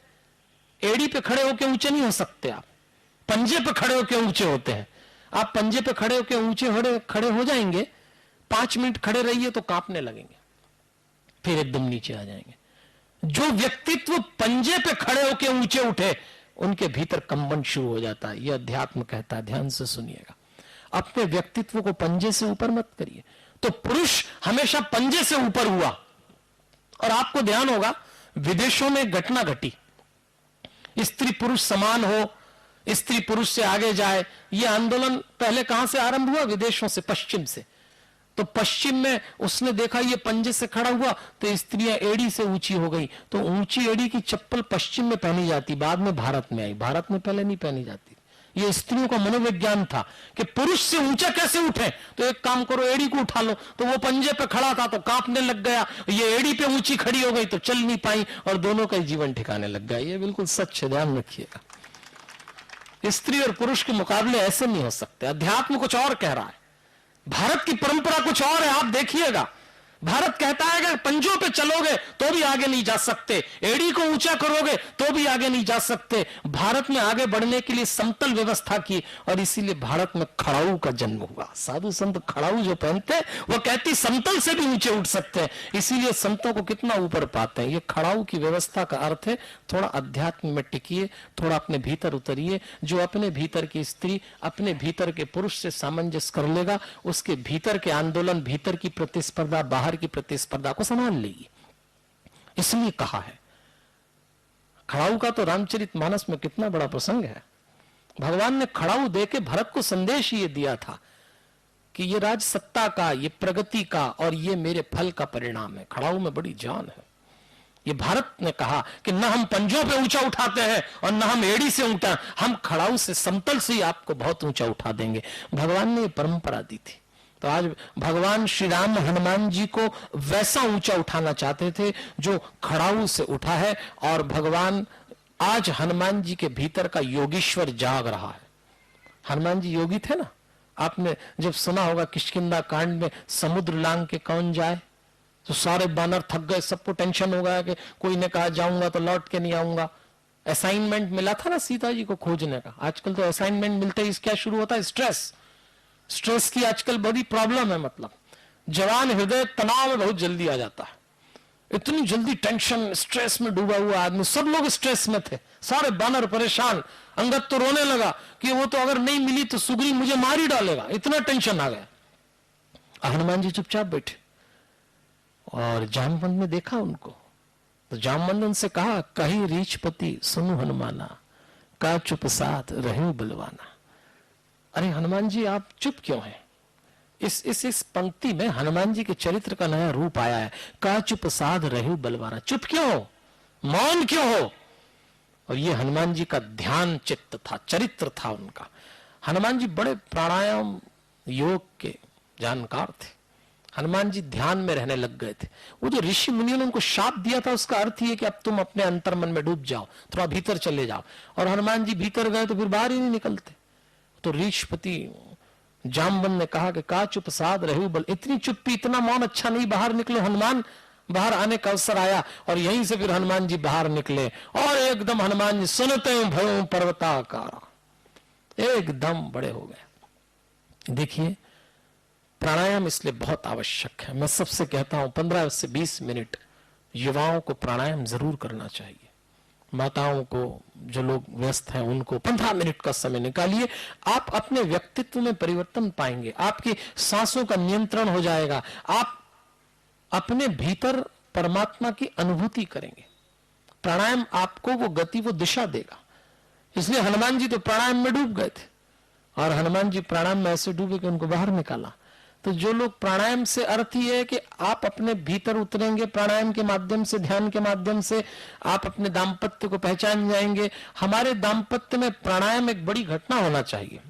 एड़ी पे खड़े होकर ऊंचे नहीं हो सकते। आप पंजे पे खड़े होकर ऊंचे होते हैं। आप पंजे पे खड़े होकर ऊंचे खड़े हो जाएंगे, 5 मिनट खड़े रहिए तो कांपने लगेंगे, फिर एकदम नीचे आ जाएंगे। जो व्यक्तित्व पंजे पे खड़े होकर ऊंचे उठे, उनके भीतर कंपन शुरू हो जाता है। यह अध्यात्म कहता है, ध्यान से सुनिएगा। अपने व्यक्तित्व को पंजे से ऊपर मत करिए। तो पुरुष हमेशा पंजे से ऊपर हुआ। और आपको ध्यान होगा विदेशों में घटना घटी, स्त्री पुरुष समान हो, स्त्री पुरुष से आगे जाए। यह आंदोलन पहले कहां से आरंभ हुआ? विदेशों से, पश्चिम से। तो पश्चिम में उसने देखा ये पंजे से खड़ा हुआ तो स्त्रियां एड़ी से ऊंची हो गई। तो ऊंची एड़ी की चप्पल पश्चिम में पहनी जाती, बाद में भारत में आई। भारत में पहले नहीं पहनी जाती। ये स्त्रियों का मनोविज्ञान था कि पुरुष से ऊंचा कैसे उठे। तो एक काम करो, एड़ी को उठा लो। तो वो पंजे पे खड़ा था तो कांपने लग गया, ये एड़ी पे ऊंची खड़ी हो गई तो चल नहीं पाई, और दोनों का जीवन ठिकाने लग गया। ये बिल्कुल सच है, ध्यान रखिएगा। स्त्री और पुरुष के मुकाबले ऐसे नहीं हो सकते। अध्यात्म कुछ और कह रहा है, भारत की परंपरा कुछ और है। आप देखिएगा, भारत कहता है कि पंजों पे चलोगे तो भी आगे नहीं जा सकते, एड़ी को ऊंचा करोगे तो भी आगे नहीं जा सकते। भारत में आगे बढ़ने के लिए समतल व्यवस्था की, और इसीलिए भारत में खड़ाऊ का जन्म हुआ। साधु संत खड़ाऊ जो पहनते वो कहती समतल से भी ऊंचे उठ सकते हैं, इसीलिए संतों को कितना ऊपर पाते हैं। ये खड़ाऊ की व्यवस्था का अर्थ है थोड़ा अध्यात्म में टिकिए, थोड़ा अपने भीतर उतरिए। जो अपने भीतर की स्त्री अपने भीतर के पुरुष से सामंजस्य कर लेगा, उसके भीतर के आंदोलन, भीतर की प्रतिस्पर्धा, बाहर की प्रतिस्पर्धा को संभाल लेगी। इसलिए कहा है खड़ाऊ का तो रामचरितमानस में कितना बड़ा प्रसंग है। भगवान ने खड़ाऊ देके भरत को संदेश ये दिया था कि ये राज सत्ता का, ये प्रगति का, और ये मेरे फल का परिणाम है। खड़ाऊ में बड़ी जान है। ये भारत ने कहा कि न हम पंजों पे ऊंचा उठाते हैं और न हम एड़ी से ऊंचा, हम खड़ाऊ से, समतल से ही आपको बहुत ऊंचा उठा देंगे। भगवान ने ये परंपरा दी थी। तो आज भगवान श्री राम हनुमान जी को वैसा ऊंचा उठाना चाहते थे जो खड़ाऊ से उठा है। और भगवान आज हनुमान जी के भीतर का योगीश्वर जाग रहा है। हनुमान जी योगी थे ना। आपने जब सुना होगा किष्किंधा कांड में समुद्र लांग के कौन जाए, तो सारे बानर थक गए, सबको टेंशन हो गया कि कोई ने कहा जाऊंगा तो लौट के नहीं आऊंगा। असाइनमेंट मिला था ना सीता जी को खोजने का। आजकल तो असाइनमेंट मिलते ही क्या शुरू होता है? स्ट्रेस की आजकल बड़ी प्रॉब्लम है। मतलब जवान हृदय तनाव में बहुत जल्दी आ जाता है। इतनी जल्दी टेंशन, स्ट्रेस में डूबा हुआ आदमी, सब लोग स्ट्रेस में थे। सारे बानर परेशान। अंगद तो रोने लगा कि वो तो अगर नहीं मिली तो सुग्रीव मुझे मार ही डालेगा, इतना टेंशन आ गया। हनुमान जी चुपचाप बैठे और जामवंत ने देखा उनको, तो जामवंत उनसे कहा, कही रीछपति सुनु हनुमाना, का चुप साथ रहूं बलवाना। अरे हनुमान जी आप चुप क्यों हैं? इस पंक्ति में हनुमान जी के चरित्र का नया रूप आया है। का चुप साध रहूं बलवाना, चुप क्यों हो, मौन क्यों हो? और ये हनुमान जी का ध्यान चित्त था, चरित्र था उनका। हनुमान जी बड़े प्राणायाम योग के जानकार थे। हनुमान जी ध्यान में रहने लग गए थे। वो जो ऋषि मुनियों ने उनको शाप दिया था उसका अर्थ ये कि अब तुम अपने अंतर्मन में डूब जाओ, थोड़ा भीतर चले जाओ। और हनुमान जी भीतर गए तो फिर बाहर ही नहीं निकलते। तो ऋषपति जामवंत ने कहा कि का चुप साध रहूं बल, इतनी चुप्पी इतना मौन अच्छा नहीं, बाहर निकलो हनुमान। बाहर आने का अवसर आया और यहीं से फिर हनुमान जी बाहर निकले और एकदम हनुमान जी सुनते भयों पर्वताकारा, एकदम बड़े हो गए। देखिए प्राणायाम इसलिए बहुत आवश्यक है। मैं सबसे कहता हूं 15 से 20 मिनट युवाओं को प्राणायाम जरूर करना चाहिए। माताओं को, जो लोग व्यस्त हैं उनको 15 मिनट का समय निकालिए। आप अपने व्यक्तित्व में परिवर्तन पाएंगे, आपकी सांसों का नियंत्रण हो जाएगा, आप अपने भीतर परमात्मा की अनुभूति करेंगे। प्राणायाम आपको वो गति, वो दिशा देगा। इसलिए हनुमान जी तो प्राणायाम में डूब गए थे और हनुमान जी प्राणायाम में ऐसे डूबे कि उनको बाहर निकाला। तो जो लोग प्राणायाम से अर्थ ही है कि आप अपने भीतर उतरेंगे, प्राणायाम के माध्यम से, ध्यान के माध्यम से आप अपने दाम्पत्य को पहचान जाएंगे। हमारे दाम्पत्य में प्राणायाम एक बड़ी घटना होना चाहिए,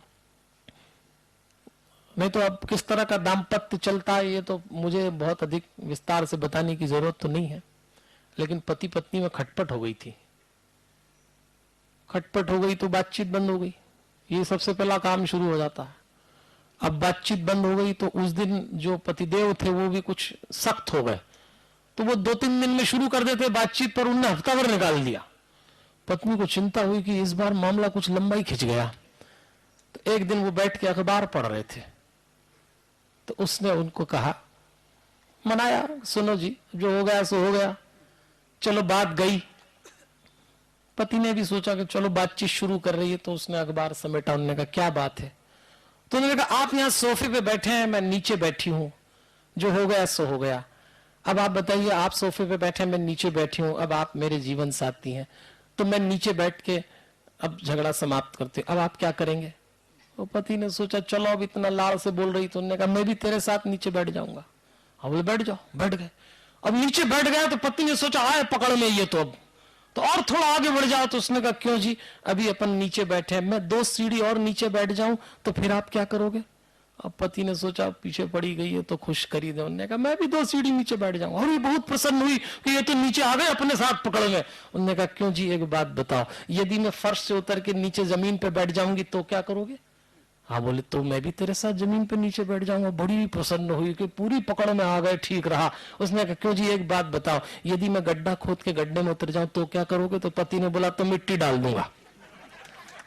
नहीं तो अब किस तरह का दाम्पत्य चलता है ये तो मुझे बहुत अधिक विस्तार से बताने की जरूरत तो नहीं है। लेकिन पति पत्नी में खटपट हो गई थी, खटपट हो गई तो बातचीत बंद हो गई। ये सबसे पहला काम शुरू हो जाता है। अब बातचीत बंद हो गई तो उस दिन जो पतिदेव थे वो भी कुछ सख्त हो गए, तो वो 2-3 दिन में शुरू कर देते बातचीत, पर उनने हफ्ता भर निकाल दिया। पत्नी को चिंता हुई कि इस बार मामला कुछ लंबा ही खिंच गया। तो एक दिन वो बैठ के अखबार पढ़ रहे थे, तो उसने उनको कहा, मनाया, सुनो जी जो हो गया सो हो गया, चलो बात गई। पति ने भी सोचा कि चलो बातचीत शुरू कर रही है, तो उसने अखबार समेटा। उन्होंने कहा क्या बात है? तो उन्होंने कहा आप यहां सोफे पे बैठे हैं, मैं नीचे बैठी हूं, जो हो गया सो हो गया। अब आप बताइए, आप सोफे पे बैठे हैं, मैं नीचे बैठी हूं, अब आप मेरे जीवन साथी हैं, तो मैं नीचे बैठ के अब झगड़ा समाप्त करते, अब आप क्या करेंगे? तो पति ने सोचा चलो अब इतना लाड़ से बोल रही, तो उन्होंने कहा मैं भी तेरे साथ नीचे बैठ जाऊंगा। अब बोले बैठ जाओ, बैठ गए। अब नीचे बैठ गया तो पत्नी ने सोचा आए पकड़ में ये तो अब तो और थोड़ा आगे बढ़ जाओ। तो उसने कहा क्यों जी, अभी अपन नीचे बैठे हैं, मैं 2 सीढ़ी और नीचे बैठ जाऊं तो फिर आप क्या करोगे? अब पति ने सोचा पीछे पड़ी गई है तो खुश करी दे। उन्होंने कहा मैं भी 2 सीढ़ी नीचे बैठ जाऊंगा। और ये बहुत प्रसन्न हुई कि ये तो नीचे आ गए अपने साथ पकड़ में। उन्होंने कहा क्यों जी, एक बात बताओ, यदि मैं फर्श से उतर के नीचे जमीन पे बैठ जाऊंगी तो क्या करोगे? हाँ बोले तो मैं भी तेरे साथ जमीन पे नीचे बैठ जाऊंगा। बड़ी प्रसन्न हुई कि पूरी पकड़ में आ गए, ठीक रहा। उसने कहा क्यों जी, एक बात बताओ, यदि मैं गड्ढा खोद के गड्ढे में उतर जाऊं तो क्या करोगे? तो पति ने बोला तो मिट्टी डाल दूंगा,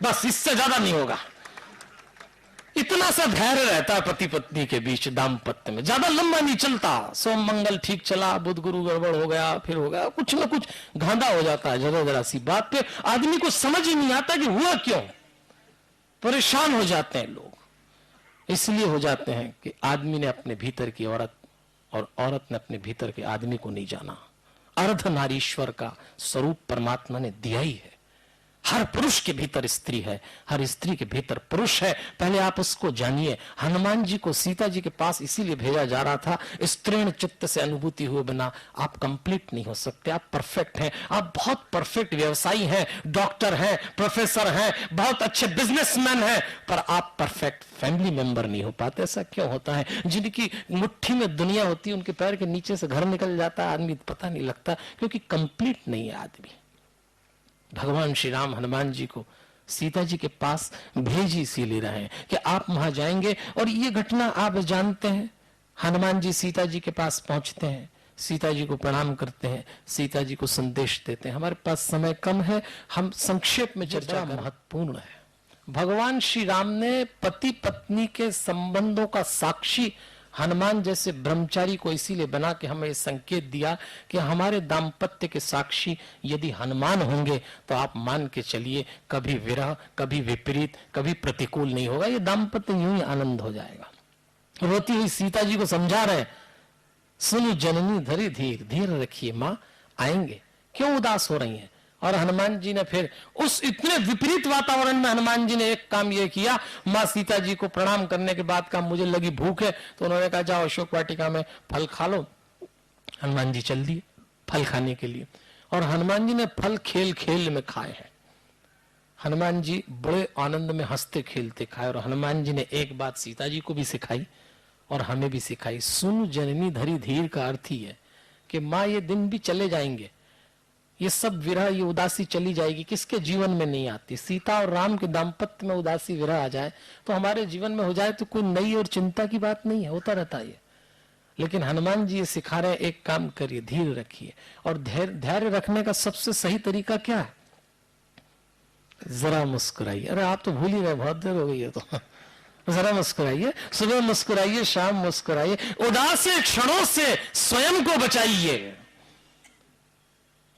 बस इससे ज्यादा नहीं होगा। इतना सा धैर्य रहता है पति पत्नी के बीच दाम्पत्य में, ज्यादा लंबा नहीं चलता। सोम मंगल ठीक चला, बुध गुरु गड़बड़ हो गया, फिर हो गया कुछ ना कुछ गांधा हो जाता है जरा जरा सी बात पे। आदमी को समझ ही नहीं आता कि हुआ क्यों, परेशान हो जाते हैं लोग। इसलिए हो जाते हैं कि आदमी ने अपने भीतर की औरत और औरत ने अपने भीतर के आदमी को नहीं जाना। अर्धनारीश्वर का स्वरूप परमात्मा ने दिया ही है। हर पुरुष के भीतर स्त्री है, हर स्त्री के भीतर पुरुष है। पहले आप उसको जानिए। हनुमान जी को सीता जी के पास इसीलिए भेजा जा रहा था, स्त्रीण चित्त से अनुभूति हुए बिना आप कंप्लीट नहीं हो सकते। आप परफेक्ट हैं, आप बहुत परफेक्ट व्यवसायी हैं, डॉक्टर हैं, प्रोफेसर हैं, बहुत अच्छे बिजनेसमैन हैं, पर आप परफेक्ट फैमिली मेंबर नहीं हो पाते। ऐसा क्यों होता है? जिनकी मुट्ठी में दुनिया होती है उनके पैर के नीचे से घर निकल जाता है, आदमी पता नहीं लगता, क्योंकि कंप्लीट नहीं है आदमी। भगवान श्री राम हनुमान जी को सीता जी के पास भेज इसीलिए रहे हैं कि आप वहां जाएंगे। और ये घटना आप जानते हैं, हनुमान जी सीता जी के पास पहुंचते हैं, सीता जी को प्रणाम करते हैं, सीता जी को संदेश देते हैं। हमारे पास समय कम है, हम संक्षेप में चर्चा महत्वपूर्ण है। भगवान श्री राम ने पति पत्नी के संबंधों का साक्षी हनुमान जैसे ब्रह्मचारी को इसीलिए बना के हमें संकेत दिया कि हमारे दाम्पत्य के साक्षी यदि हनुमान होंगे तो आप मान के चलिए कभी विरह, कभी विपरीत, कभी प्रतिकूल नहीं होगा, ये दाम्पत्य यूं ही आनंद हो जाएगा। रोती हुई सीता जी को समझा रहे, सुनो जननी धरी धीर, धीर रखिए माँ, आएंगे, क्यों उदास हो रही हैं। और हनुमान जी ने फिर उस इतने विपरीत वातावरण में हनुमान जी ने एक काम ये किया, माँ सीता जी को प्रणाम करने के बाद कहा मुझे लगी भूख है, तो उन्होंने कहा जाओ अशोक वाटिका में फल खा लो। हनुमान जी चल दिए फल खाने के लिए, और हनुमान जी ने फल खेल खेल में खाए हैं। हनुमान जी बड़े आनंद में हंसते खेलते खाए, और हनुमान जी ने एक बात सीता जी को भी सिखाई और हमें भी सिखाई। सुन जननी धरी धीर का अर्थ ही है कि माँ ये दिन भी चले जाएंगे, ये सब विरह, ये उदासी चली जाएगी, किसके जीवन में नहीं आती। सीता और राम के दाम्पत्य में उदासी विरह आ जाए तो हमारे जीवन में हो जाए तो कोई नई और चिंता की बात नहीं है, होता रहता है। लेकिन हनुमान जी ये सिखा रहे हैं, एक काम करिए, धीर रखिए। और धैर्य रखने का सबसे सही तरीका क्या है? जरा मुस्कुराइए। अरे आप तो भूल ही गए, बहुत देर हो गई है तो जरा मुस्कुराइए, सुबह मुस्कुराइए, शाम मुस्कुराइए, उदास क्षणों से स्वयं को बचाइए।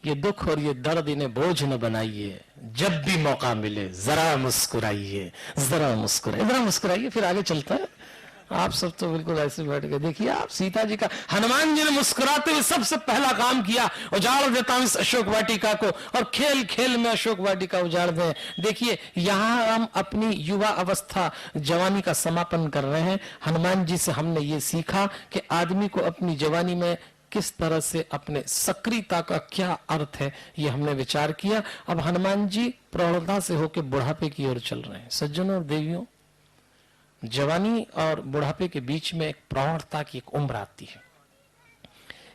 ये दुख और ये दर्द इन्हें बोझ न बनाइए, जब भी मौका मिले जरा मुस्कुराइए, जरा मुस्कुराइए, जरा मुस्कुराइए, फिर आगे चलता है। आप सब तो बिल्कुल ऐसे बैठ के देखिए, आप सीता जी का, हनुमान जी ने मुस्कुराते हुए सबसे पहला काम किया, उजाड़ देता हूं इस अशोक वाटिका को, और खेल खेल में अशोक वाटिका उजाड़ दें। देखिए यहां हम अपनी युवा अवस्था, जवानी का समापन कर रहे हैं। हनुमान जी से हमने ये सीखा कि आदमी को अपनी जवानी में किस तरह से अपने सक्रियता का क्या अर्थ है, ये हमने विचार किया। अब हनुमान जी प्रौढ़ता से होकर बुढ़ापे की ओर चल रहे हैं। सज्जनों और देवियों, जवानी और बुढ़ापे के बीच में एक प्रौढ़ता की एक उम्र आती है।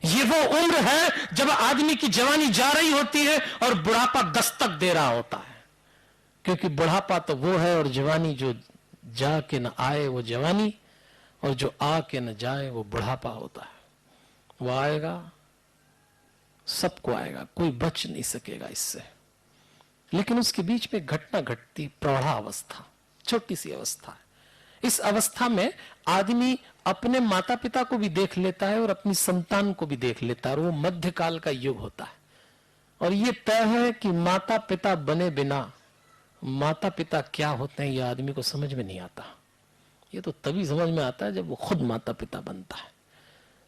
ये वो उम्र है जब आदमी की जवानी जा रही होती है और बुढ़ापा दस्तक दे रहा होता है। क्योंकि बुढ़ापा तो वो है, और जवानी जो जा के न आए वो जवानी, और जो आ के न जाए वो बुढ़ापा होता है। वो आएगा, सबको आएगा, कोई बच नहीं सकेगा इससे। लेकिन उसके बीच में घटना घटती, प्रौढ़ा अवस्था, छोटी सी अवस्था है। इस अवस्था में आदमी अपने माता पिता को भी देख लेता है और अपनी संतान को भी देख लेता है, और वो मध्यकाल का युग होता है। और ये तय है कि माता पिता बने बिना माता पिता क्या होते हैं, ये आदमी को समझ में नहीं आता। ये तो तभी समझ में आता है जब वो खुद माता पिता बनता है।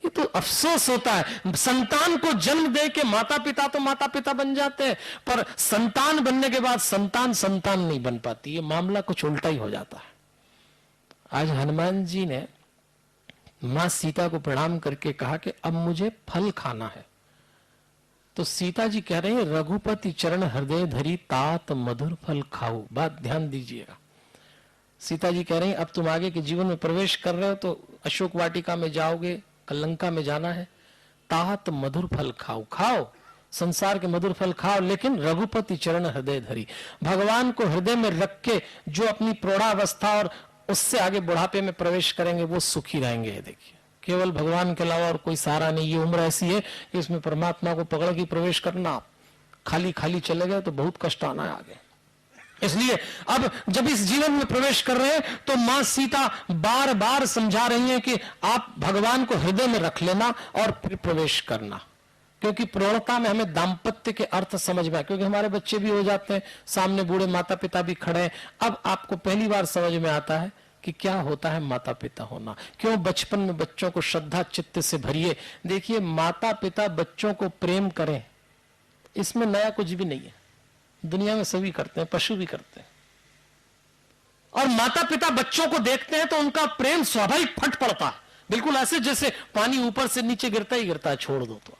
ये तो अफसोस होता है, संतान को जन्म दे के माता पिता बन जाते हैं, पर संतान बनने के बाद संतान संतान नहीं बन पाती। ये मामला कुछ उल्टा ही हो जाता है। आज हनुमान जी ने मां सीता को प्रणाम करके कहा कि अब मुझे फल खाना है। तो सीता जी कह रहे हैं, रघुपति चरण हृदय धरी तात मधुर फल खाओ। बात ध्यान दीजिएगा। सीता जी कह रही हैं, अब तुम आगे के जीवन में प्रवेश कर रहे हो तो अशोक वाटिका में जाओगे, लंका में जाना है, तात मधुर फल खाओ, खाओ संसार के मधुर फल खाओ, लेकिन रघुपति चरण हृदय धरी, भगवान को हृदय में रख के जो अपनी प्रौढ़ावस्था और उससे आगे बुढ़ापे में प्रवेश करेंगे वो सुखी रहेंगे। देखिए, केवल भगवान के अलावा और कोई सहारा नहीं। ये उम्र ऐसी है कि इसमें परमात्मा को पकड़ के प्रवेश करना, आप खाली खाली चले गए तो बहुत कष्ट आना है आगे। इसलिए अब जब इस जीवन में प्रवेश कर रहे हैं तो मां सीता बार बार समझा रही हैं कि आप भगवान को हृदय में रख लेना और फिर प्रवेश करना। क्योंकि प्रौढ़ता में हमें दाम्पत्य के अर्थ समझ में आए, क्योंकि हमारे बच्चे भी हो जाते हैं, सामने बूढ़े माता पिता भी खड़े हैं। अब आपको पहली बार समझ में आता है कि क्या होता है माता पिता होना। क्यों बचपन में बच्चों को श्रद्धा चित्त से भरिए। देखिए, माता पिता बच्चों को प्रेम करें, इसमें नया कुछ भी नहीं है। दुनिया में सभी करते हैं, पशु भी करते हैं। और माता पिता बच्चों को देखते हैं तो उनका प्रेम स्वाभाविक फट पड़ता है, बिल्कुल ऐसे जैसे पानी ऊपर से नीचे गिरता ही गिरता है, छोड़ दो तो।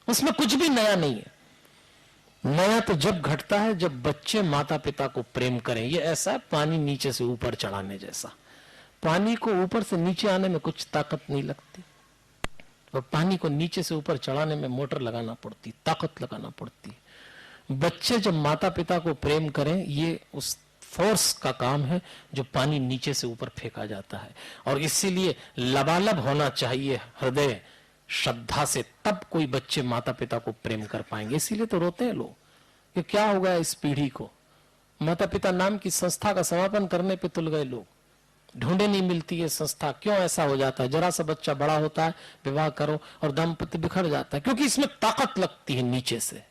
उसमें कुछ भी नया नहीं है। नया तो जब घटता है जब बच्चे माता पिता को प्रेम करें। ये ऐसा है पानी नीचे से ऊपर चढ़ाने जैसा। पानी को ऊपर से नीचे आने में कुछ ताकत नहीं लगती, और पानी को नीचे से ऊपर चढ़ाने में मोटर लगाना पड़ती, ताकत लगाना पड़ती। बच्चे जब माता पिता को प्रेम करें, ये उस फोर्स का काम है जो पानी नीचे से ऊपर फेंका जाता है। और इसीलिए लबालब होना चाहिए हृदय श्रद्धा से, तब कोई बच्चे माता पिता को प्रेम कर पाएंगे। इसीलिए तो रोते हैं लोग कि क्या हो गया इस पीढ़ी को। माता पिता नाम की संस्था का समापन करने पे तुल गए लोग। ढूंढे नहीं मिलती है संस्था। क्यों ऐसा हो जाता है? जरा सा बच्चा बड़ा होता है, विवाह करो और दाम्पत्य बिखर जाता है, क्योंकि इसमें ताकत लगती है नीचे से।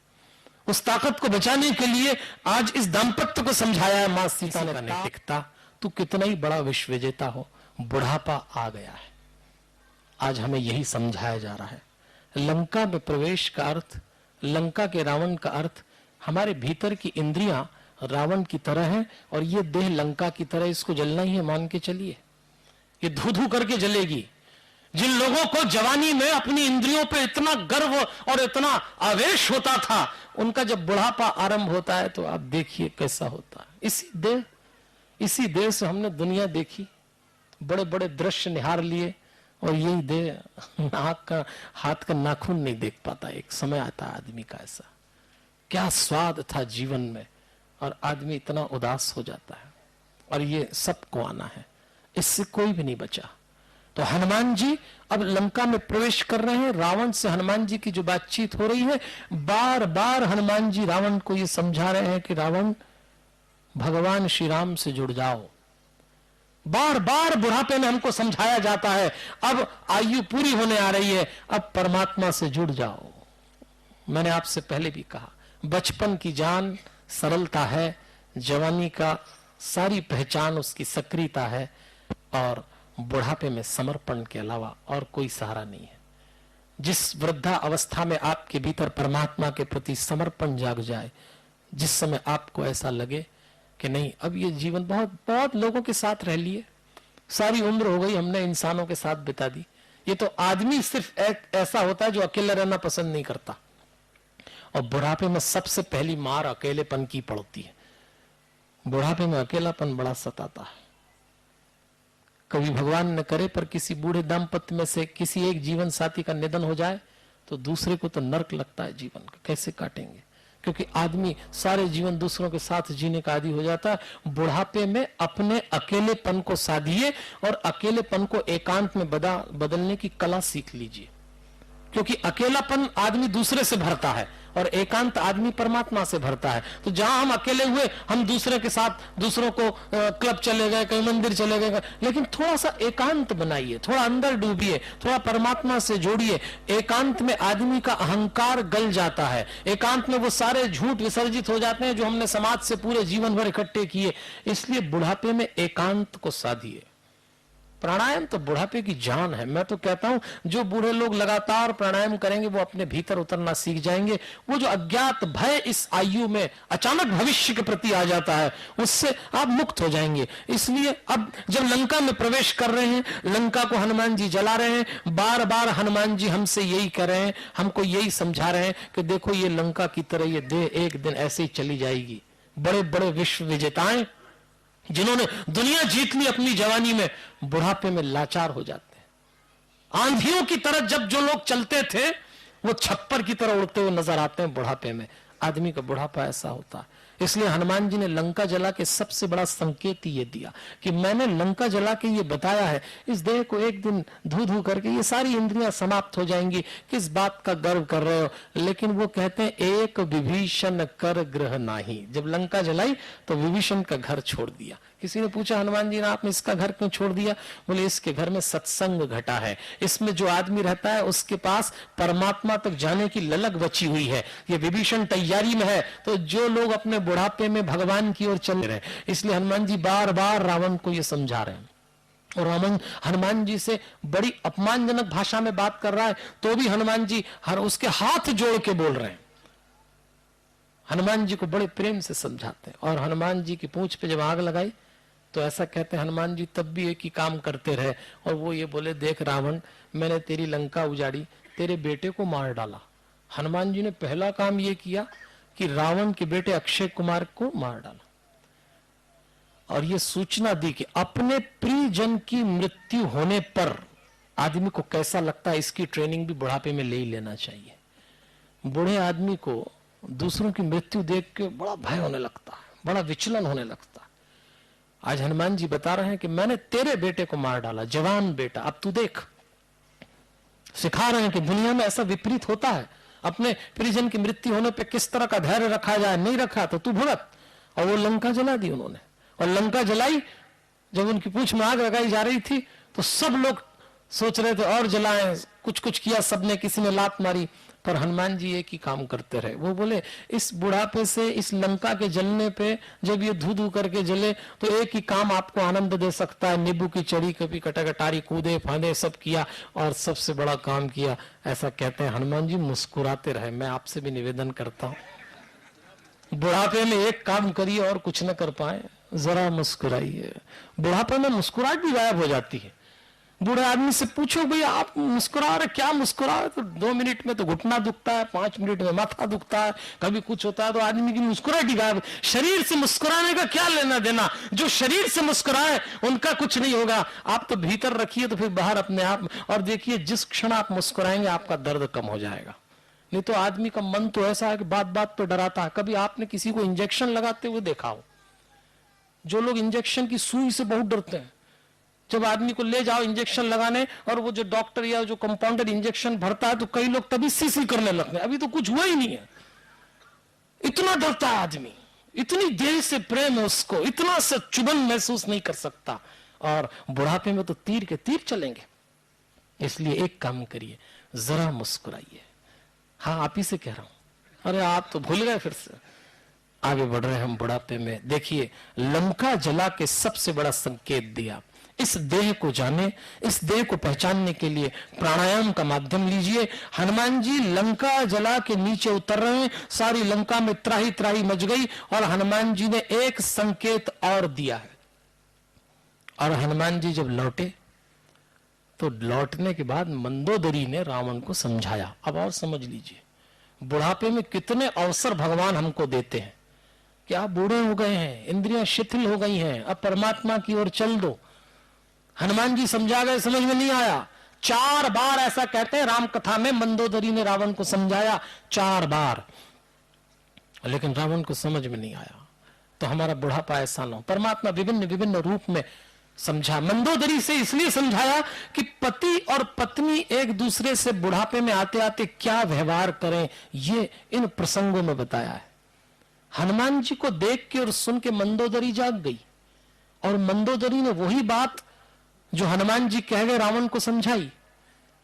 उस ताकत को बचाने के लिए आज इस दाम्पत्य को समझाया है मां सीता ने, नैतिकता तू कितना ही बड़ा विश्व विजेता हो, बुढ़ापा आ गया है। आज हमें यही समझाया जा रहा है। लंका में प्रवेश का अर्थ, लंका के रावण का अर्थ, हमारे भीतर की इंद्रियां रावण की तरह है और ये देह लंका की तरह, इसको जलना ही है, मान के चलिए। ये धू धू करके जलेगी। जिन लोगों को जवानी में अपनी इंद्रियों पे इतना गर्व और इतना आवेश होता था, उनका जब बुढ़ापा आरंभ होता है तो आप देखिए कैसा होता है। इसी देह से हमने दुनिया देखी, बड़े बड़े दृश्य निहार लिए, और यही देह नाक का, हाथ का नाखून नहीं देख पाता। एक समय आता है आदमी का ऐसा, क्या स्वाद था जीवन में, और आदमी इतना उदास हो जाता है। और ये सबको आना है, इससे कोई भी नहीं बचा। तो हनुमान जी अब लंका में प्रवेश कर रहे हैं। रावण से हनुमान जी की जो बातचीत हो रही है, बार बार हनुमान जी रावण को ये समझा रहे हैं कि रावण, भगवान श्री राम से जुड़ जाओ। बार बार बुढ़ापे में हमको समझाया जाता है, अब आयु पूरी होने आ रही है, अब परमात्मा से जुड़ जाओ। मैंने आपसे पहले भी कहा, बचपन की जान सरलता है, जवानी का सारी पहचान उसकी सक्रियता है, और बुढ़ापे में समर्पण के अलावा और कोई सहारा नहीं है। जिस वृद्धा अवस्था में आपके भीतर परमात्मा के प्रति समर्पण जाग जाए, जिस समय आपको ऐसा लगे कि नहीं, अब ये जीवन बहुत बहुत लोगों के साथ रह लिए, सारी उम्र हो गई हमने इंसानों के साथ बिता दी। ये तो आदमी सिर्फ एक ऐसा होता है जो अकेला रहना पसंद नहीं करता, और बुढ़ापे में सबसे पहली मार अकेलेपन की पड़ती है। बुढ़ापे में अकेलापन बड़ा सताता है। कभी भगवान न करे पर किसी बूढ़े दाम्पत्य में से किसी एक जीवन साथी का निधन हो जाए तो दूसरे को तो नर्क लगता है जीवन का, कैसे काटेंगे, क्योंकि आदमी सारे जीवन दूसरों के साथ जीने का आदी हो जाता है। बुढ़ापे में अपने अकेलेपन को साधिए और अकेलेपन को एकांत में बदलने की कला सीख लीजिए, क्योंकि अकेलापन आदमी दूसरे से भरता है और एकांत आदमी परमात्मा से भरता है। तो जहां हम अकेले हुए, हम दूसरे के साथ, दूसरों को क्लब चले गए, कहीं मंदिर चले गए, लेकिन थोड़ा सा एकांत बनाइए, थोड़ा अंदर डूबिए, थोड़ा परमात्मा से जोड़िए। एकांत में आदमी का अहंकार गल जाता है, एकांत में वो सारे झूठ विसर्जित हो जाते हैं जो हमने समाज से पूरे जीवन भर इकट्ठे किए। इसलिए बुढ़ापे में एकांत को साधिए। प्राणायाम तो बुढ़ापे की जान है। मैं तो कहता हूं, जो बूढ़े लोग लगातार प्राणायाम करेंगे वो अपने भीतर उतरना सीख जाएंगे। वो जो अज्ञात भय इस आयु में अचानक भविष्य के प्रति आ जाता है, उससे आप मुक्त हो जाएंगे। इसलिए अब जब लंका में प्रवेश कर रहे हैं, लंका को हनुमान जी जला रहे हैं, बार बार हनुमान जी हमसे यही कह रहे हैं, हमको यही समझा रहे हैं कि देखो ये लंका की तरह ये देह एक दिन ऐसे ही चली जाएगी। बड़े बड़े विश्व विजेताएं जिन्होंने दुनिया जीत ली अपनी जवानी में, बुढ़ापे में लाचार हो जाते हैं। आंधियों की तरह जब जो लोग चलते थे वो छप्पर की तरह उड़ते हुए नजर आते हैं बुढ़ापे में। आदमी का बुढ़ापा ऐसा होता है। इसलिए हनुमान जी ने लंका जला के सबसे बड़ा संकेत ये दिया कि मैंने लंका जला के ये बताया है, इस देह को एक दिन धू धू करके ये सारी इंद्रियां समाप्त हो जाएंगी, किस बात का गर्व कर रहे हो। लेकिन वो कहते हैं एक विभीषण कर ग्रह नाही। जब लंका जलाई तो विभीषण का घर छोड़ दिया। किसी ने पूछा, हनुमान जी ने आपने इसका घर क्यों छोड़ दिया? बोले इसके घर में सत्संग घटा है, इसमें जो आदमी रहता है उसके पास परमात्मा तक जाने की ललक बची हुई है। ये विभीषण तैयारी में है, तो जो लोग अपने बुढ़ापे में भगवान की ओर चल रहे, इसलिए हनुमान जी बार बार रावण को ये समझा रहे हैं। और रावण हनुमान जी से बड़ी अपमानजनक भाषा में बात कर रहा है, तो भी हनुमान जी हर उसके हाथ जोड़ के बोल रहे हैं। हनुमान जी को बड़े प्रेम से समझाते हैं। और हनुमान जी की पूंछ पे जब आग लगाई तो ऐसा कहते हैं हनुमान जी तब भी एक ही काम करते रहे, और वो ये बोले, देख रावण, मैंने तेरी लंका उजाड़ी, तेरे बेटे को मार डाला। हनुमान जी ने पहला काम ये किया कि रावण के बेटे अक्षय कुमार को मार डाला, और ये सूचना दी कि अपने प्रियजन की मृत्यु होने पर आदमी को कैसा लगता है, इसकी ट्रेनिंग भी बुढ़ापे में ले ही लेना चाहिए। बूढ़े आदमी को दूसरों की मृत्यु देख के बड़ा भय होने लगता है, बड़ा विचलन होने लगता है। आज हनुमान जी बता रहे हैं कि मैंने तेरे बेटे को मार डाला, जवान बेटा, अब तू देख। सिखा रहे हैं कि दुनिया में ऐसा विपरीत होता है, अपने परिजन की मृत्यु होने पे किस तरह का धैर्य रखा जाए। नहीं रखा तो तू भुगत। और वो लंका जला दी उन्होंने, और लंका जलाई जब उनकी पूंछ में आग लगाई जा रही थी तो सब लोग सोच रहे थे और जलाएं, कुछ कुछ किया सबने, किसी ने लात मारी, पर हनुमान जी एक ही काम करते रहे। वो बोले इस बुढ़ापे से, इस लंका के जलने पे जब ये धू धू करके जले तो एक ही काम आपको आनंद दे सकता है। नींबू की चढ़ी कभी कटाकटारी, कूदे फांदे सब किया और सबसे बड़ा काम किया। ऐसा कहते हैं हनुमान जी मुस्कुराते रहे। मैं आपसे भी निवेदन करता हूं, बुढ़ापे में एक काम करिए और कुछ न कर पाए, जरा मुस्कुराइए। बुढ़ापे में मुस्कुराहट भी गायब हो जाती है। बूढ़े आदमी से पूछो भैया आप मुस्कुरा रहे, क्या मुस्कुरा रहे, तो 2 मिनट में तो घुटना दुखता है, 5 मिनट में माथा दुखता है, कभी कुछ होता है तो आदमी की मुस्कुराहट ही गायब। शरीर से मुस्कुराने का क्या लेना देना, जो शरीर से मुस्कुराए उनका कुछ नहीं होगा। आप तो भीतर रखिए तो फिर बाहर अपने आप, और देखिए जिस क्षण आप मुस्कुराएंगे आपका दर्द कम हो जाएगा। नहीं तो आदमी का मन तो ऐसा है कि बात बात पे डराता है। कभी आपने किसी को इंजेक्शन लगाते हुए देखा हो? जो लोग इंजेक्शन की सुई से बहुत डरते हैं, जब आदमी को ले जाओ इंजेक्शन लगाने और वो जो डॉक्टर या जो कंपाउंडर इंजेक्शन भरता है तो कई लोग तभी सी करने लगते हैं, अभी तो कुछ हुआ ही नहीं है। इतना डरता है आदमी, इतनी देर से प्रेम है उसको, इतना से चुभन महसूस नहीं कर सकता। और बुढ़ापे में तो तीर के तीर चलेंगे। इसलिए एक काम करिए, जरा मुस्कुराइए। हाँ आप ही से कह रहा हूं। अरे आप तो भूल गए, फिर से आगे बढ़ रहे हैं हम बुढ़ापे में। देखिए लंका जला के सबसे बड़ा संकेत दिया। इस देह को जाने, इस देह को पहचानने के लिए प्राणायाम का माध्यम लीजिए। हनुमान जी लंका जला के नीचे उतर रहे हैं, सारी लंका में त्राही त्राही मच गई और हनुमान जी ने एक संकेत और दिया है। और हनुमान जी जब लौटे तो लौटने के बाद मंदोदरी ने रावण को समझाया। अब और समझ लीजिए, बुढ़ापे में कितने अवसर भगवान हमको देते हैं कि आप बूढ़े हो गए हैं, इंद्रियां शिथिल हो गई हैं, अब परमात्मा की ओर चल दो। हनुमान जी समझा गए, समझ में नहीं आया। 4 बार ऐसा कहते हैं राम कथा में, मंदोदरी ने रावण को समझाया 4 बार, लेकिन रावण को समझ में नहीं आया। तो हमारा बुढ़ापा ऐसा ना हो। परमात्मा विभिन्न विभिन्न रूप में समझा। मंदोदरी से इसलिए समझाया कि पति और पत्नी एक दूसरे से बुढ़ापे में आते आते क्या व्यवहार करें, ये इन प्रसंगों में बताया है। हनुमान जी को देख के और सुन के मंदोदरी जाग गई और मंदोदरी ने वही बात जो हनुमान जी कह गए रावण को समझाई।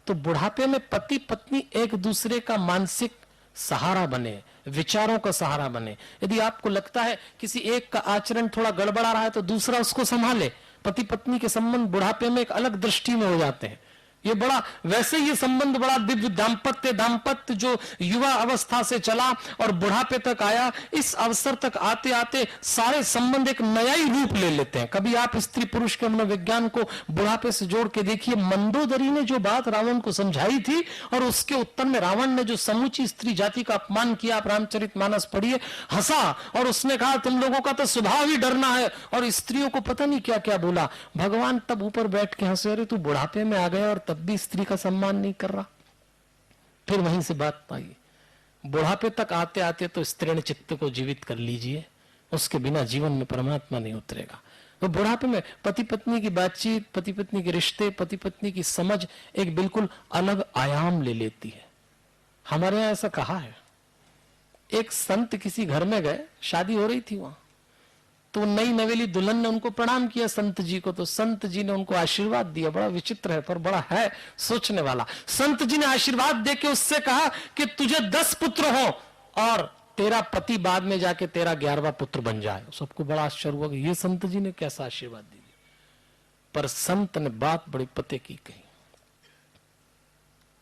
तो बुढ़ापे में पति पत्नी एक दूसरे का मानसिक सहारा बने, विचारों का सहारा बने। यदि आपको लगता है किसी एक का आचरण थोड़ा गड़बड़ा रहा है तो दूसरा उसको संभाले। पति पत्नी के संबंध बुढ़ापे में एक अलग दृष्टि में हो जाते हैं। ये बड़ा, वैसे ये संबंध बड़ा दिव्य दाम्पत्य जो युवा अवस्था से चला और बुढ़ापे तक आया, इस अवसर तक आते आते सारे संबंध एक नया ही रूप ले लेते हैं। कभी आप स्त्री पुरुष के मनोविज्ञान को बुढ़ापे से जोड़ के देखिए। मंदोदरी ने जो बात रावण को समझाई थी और उसके उत्तर में रावण ने जो समूची स्त्री जाति का अपमान किया, आप रामचरितमानस पढ़िए, हंसा और उसने कहा तुम लोगों का तो स्वभाव ही डरना है, और स्त्रियों को पता नहीं क्या क्या बोला। भगवान तब ऊपर बैठ के हंसे, अरे तू बुढ़ापे में आ गया और तब भी स्त्री का सम्मान नहीं कर रहा। फिर वहीं से बात आई, बुढ़ापे तक आते आते तो स्त्रीण चित्त को जीवित कर लीजिए, उसके बिना जीवन में परमात्मा नहीं उतरेगा। तो बुढ़ापे में पति पत्नी की बातचीत, पति पत्नी के रिश्ते, पति पत्नी की समझ एक बिल्कुल अलग आयाम ले लेती है। हमारे यहां ऐसा कहा है, एक संत किसी घर में गए, शादी हो रही थी वहां, तो नई नवेली दुल्हन ने उनको प्रणाम किया संत जी को। तो संत जी ने उनको आशीर्वाद दिया। बड़ा विचित्र है पर बड़ा है सोचने वाला। संत जी ने आशीर्वाद देके उससे कहा कि तुझे 10 पुत्र हो और तेरा पति बाद में जाके तेरा 11वां पुत्र बन जाए। सबको बड़ा आश्चर्य हुआ कि ये संत जी ने कैसा आशीर्वाद दिया। पर संत ने बात बड़ी पते की कही।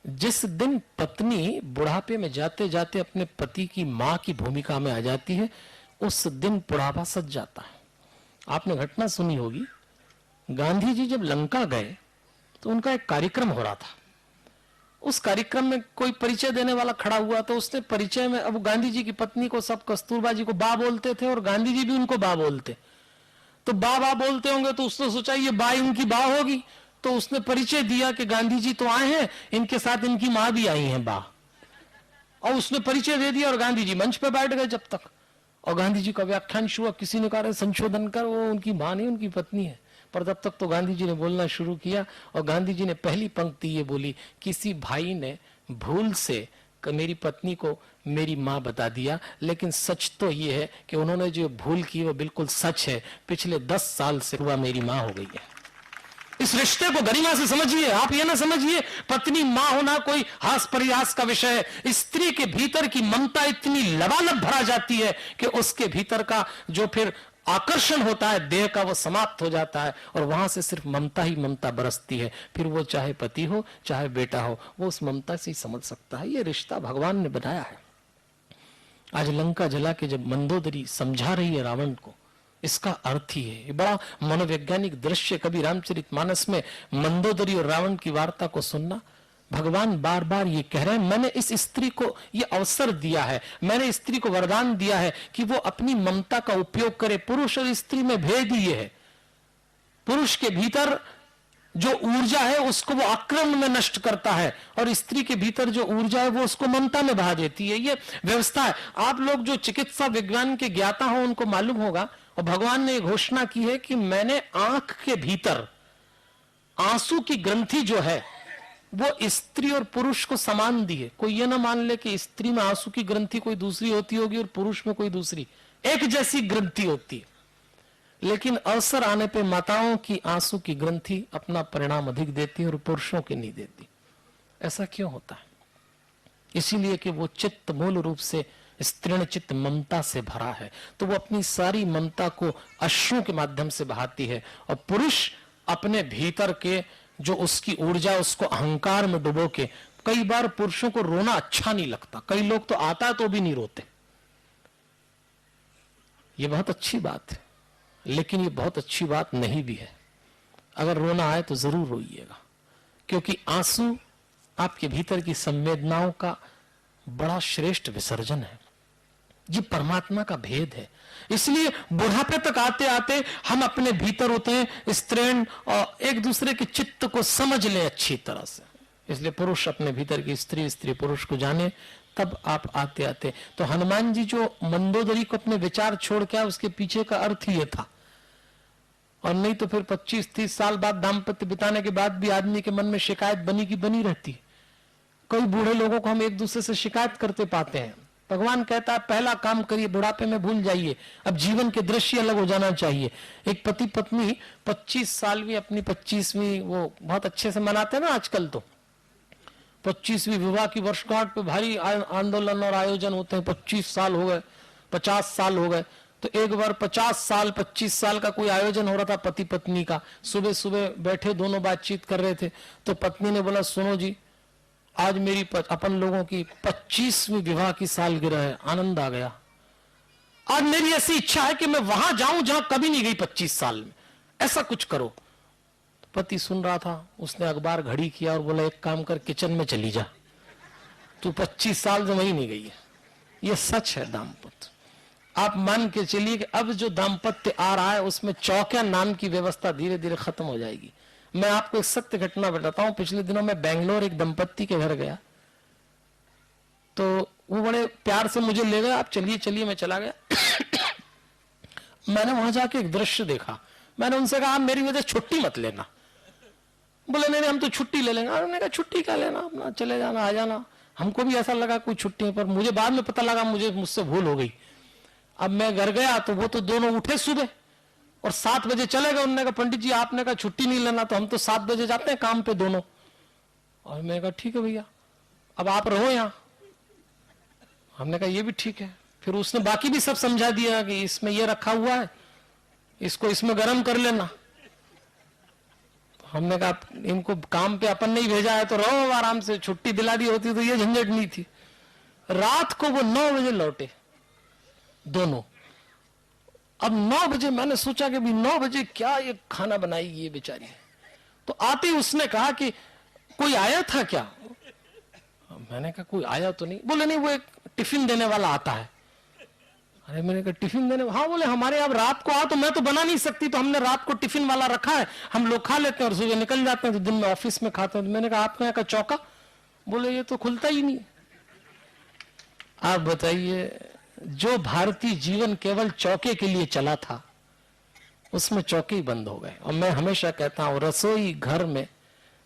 जिस दिन पत्नी बुढ़ापे में जाते जाते अपने पति की मां की भूमिका में आ जाती है, उस दिन बुढ़ापा सज जाता है। आपने घटना सुनी होगी, गांधी जी जब लंका गए तो उनका एक कार्यक्रम हो रहा था। उस कार्यक्रम में कोई परिचय देने वाला खड़ा हुआ, तो उसने परिचय में, अब गांधी जी की पत्नी को सब कस्तूरबा जी को बा बोलते थे और गांधी जी भी उनको बा बोलते, तो बा बोलते होंगे तो उसने सोचा ये बा इनकी बा होगी, तो उसने परिचय दिया कि गांधी जी तो आए हैं, इनके साथ इनकी मां भी आई है बा, और उसने परिचय दे दिया और गांधी जी मंच पे बैठ गए जब तक। और गांधी जी का व्याख्यान शुरू, किसी ने कहा संशोधन कर, वो उनकी मां नहीं उनकी पत्नी है। पर तब तक तो गांधी जी ने बोलना शुरू किया और गांधी जी ने पहली पंक्ति ये बोली, किसी भाई ने भूल से मेरी पत्नी को मेरी माँ बता दिया, लेकिन सच तो ये है कि उन्होंने जो भूल की वो बिल्कुल सच है। पिछले 10 साल से हुआ मेरी माँ हो गई है। इस रिश्ते को गरिमा से समझिए। आप ये ना समझिए पत्नी मां होना कोई हास प्रयास का विषय है। स्त्री के भीतर की ममता इतनी लबालब भरा जाती है कि उसके भीतर का जो फिर आकर्षण होता है देह का वो समाप्त हो जाता है और वहां से सिर्फ ममता ही ममता बरसती है। फिर वो चाहे पति हो चाहे बेटा हो, वो उस ममता से ही समझ सकता है। ये रिश्ता भगवान ने बनाया है। आज लंका जला के जब मंदोदरी समझा रही है रावण को, इसका अर्थ ही है। बड़ा मनोवैज्ञानिक दृश्य। कभी रामचरितमानस में मंदोदरी और रावण की वार्ता को सुनना। भगवान बार बार ये कह रहे हैं, मैंने इस स्त्री को ये अवसर दिया है, मैंने स्त्री को वरदान दिया है कि वो अपनी ममता का उपयोग करे। पुरुष और स्त्री में भेद ही है। पुरुष के भीतर जो ऊर्जा है उसको वो आक्रमण में नष्ट करता है और स्त्री के भीतर जो ऊर्जा है वो उसको ममता में बहा देती है। ये व्यवस्था है। आप लोग जो चिकित्सा विज्ञान के ज्ञाता हो उनको मालूम होगा, और भगवान ने घोषणा की है कि मैंने आंख के भीतर आंसू की ग्रंथि जो है वो स्त्री और पुरुष को समान दी है। कोई ये ना मान ले कि स्त्री में आंसू की ग्रंथि कोई दूसरी होती होगी और पुरुष में कोई दूसरी। एक जैसी ग्रंथि होती है, लेकिन अवसर आने पे माताओं की आंसू की ग्रंथि अपना परिणाम अधिक देती है और पुरुषों की नहीं देती। ऐसा क्यों होता है? इसीलिए कि वो चित्त मूल रूप से स्त्रीण चित्त ममता से भरा है, तो वो अपनी सारी ममता को अश्रु के माध्यम से बहाती है। और पुरुष अपने भीतर के जो उसकी ऊर्जा उसको अहंकार में डुबो के, कई बार पुरुषों को रोना अच्छा नहीं लगता। कई लोग तो आता है तो भी नहीं रोते। ये बहुत अच्छी बात है, लेकिन ये बहुत अच्छी बात नहीं भी है। अगर रोना आए तो जरूर रोइएगा, क्योंकि आंसू आपके भीतर की संवेदनाओं का बड़ा श्रेष्ठ विसर्जन है। ये परमात्मा का भेद है। इसलिए बुढ़ापे तक आते आते हम अपने भीतर होते हैं स्त्रीण और एक दूसरे के चित्त को समझ लें अच्छी तरह से। इसलिए पुरुष अपने भीतर की स्त्री, स्त्री पुरुष को जाने, तब आप आते आते। तो हनुमान जी जो मंदोदरी को अपने विचार छोड़ के आए, उसके पीछे का अर्थ ही ये था। और नहीं तो फिर 25-30 साल बाद दाम्पत्य बिताने के बाद भी आदमी के मन में शिकायत बनी की बनी रहती। कई बूढ़े लोगों को हम एक दूसरे से शिकायत करते पाते हैं। भगवान कहता है पहला काम करिए, बुढ़ापे में भूल जाइए। अब जीवन के दृश्य अलग हो जाना चाहिए। एक पति पत्नी 25 साल भी अपनी 25वीं वो बहुत अच्छे से मनाते हैं ना आजकल। तो 25वीं विवाह की वर्षगांठ पे भारी आंदोलन और आयोजन होते हैं। 25 साल हो गए, 50 साल हो गए। तो एक बार 50 साल 25 साल का कोई आयोजन हो रहा था पति पत्नी का। सुबह सुबह बैठे दोनों बातचीत कर रहे थे, तो पत्नी ने बोला सुनो जी, आज मेरी अपन लोगों की 25वीं विवाह की सालगिरह है, आनंद आ गया। आज मेरी ऐसी इच्छा है कि मैं वहां जाऊं जहां कभी नहीं गई 25 साल में, ऐसा कुछ करो। तो पति सुन रहा था, उसने अखबार घड़ी किया और बोला एक काम कर, किचन में चली जा, तू 25 साल से वहीं नहीं गई है। यह सच है दाम्पत्य। आप मान के चलिए कि अब जो दाम्पत्य आ रहा है उसमें चौकिया नाम की व्यवस्था धीरे धीरे खत्म हो जाएगी। मैं आपको एक सत्य घटना बताता हूं। पिछले दिनों मैं बेंगलोर एक दंपत्ति के घर गया, तो वो बड़े प्यार से मुझे ले गए। आप चलिए चलिए, मैं चला गया। मैंने वहां जाके एक दृश्य देखा। मैंने उनसे कहा आप मेरी वजह छुट्टी मत लेना। बोले नहीं हम तो छुट्टी ले लेंगे। उन्होंने कहा छुट्टी क्या लेना, अपना चले जाना आ जाना। हमको भी ऐसा लगा कोई छुट्टी, पर मुझे बाद में पता लगा मुझसे भूल हो गई। अब मैं घर गया तो वो तो दोनों उठे सुबह और 7 बजे चले गए। उन्होंने कहा पंडित जी आपने कहा छुट्टी नहीं लेना, तो हम तो 7 बजे जाते हैं काम पे दोनों। और मैंने कहा ठीक है भैया, अब आप रहो यहाँ। हमने कहा ये भी ठीक है। फिर उसने बाकी भी सब समझा दिया कि इसमें ये रखा हुआ है, इसको इसमें गर्म कर लेना। हमने कहा इनको काम पे अपन नहीं भेजा है तो रहो आराम से, छुट्टी दिला दी होती तो ये झंझट नहीं थी। रात को वो 9 बजे लौटे दोनों। अब 9 बजे मैंने सोचा कि भी 9 बजे क्या ये खाना बनाएगी ये बेचारी। तो आते ही उसने कहा कि कोई आया था क्या। मैंने कहा कोई आया तो नहीं। बोले नहीं वो एक टिफिन देने वाला आता है। अरे मैंने कहा टिफिन देने, हाँ। बोले हमारे अब रात को आ तो मैं तो बना नहीं सकती, तो हमने रात को टिफिन वाला रखा है, हम लोग खा लेते हैं और सुबह निकल जाते हैं, तो दिन में ऑफिस में खाते हैं। तो मैंने कहा आपके यहाँ का चौका। बोले ये तो खुलता ही नहीं। आप बताइए, जो भारतीय जीवन केवल चौके के लिए चला था उसमें चौके ही बंद हो गए। और मैं हमेशा कहता हूं रसोई घर में,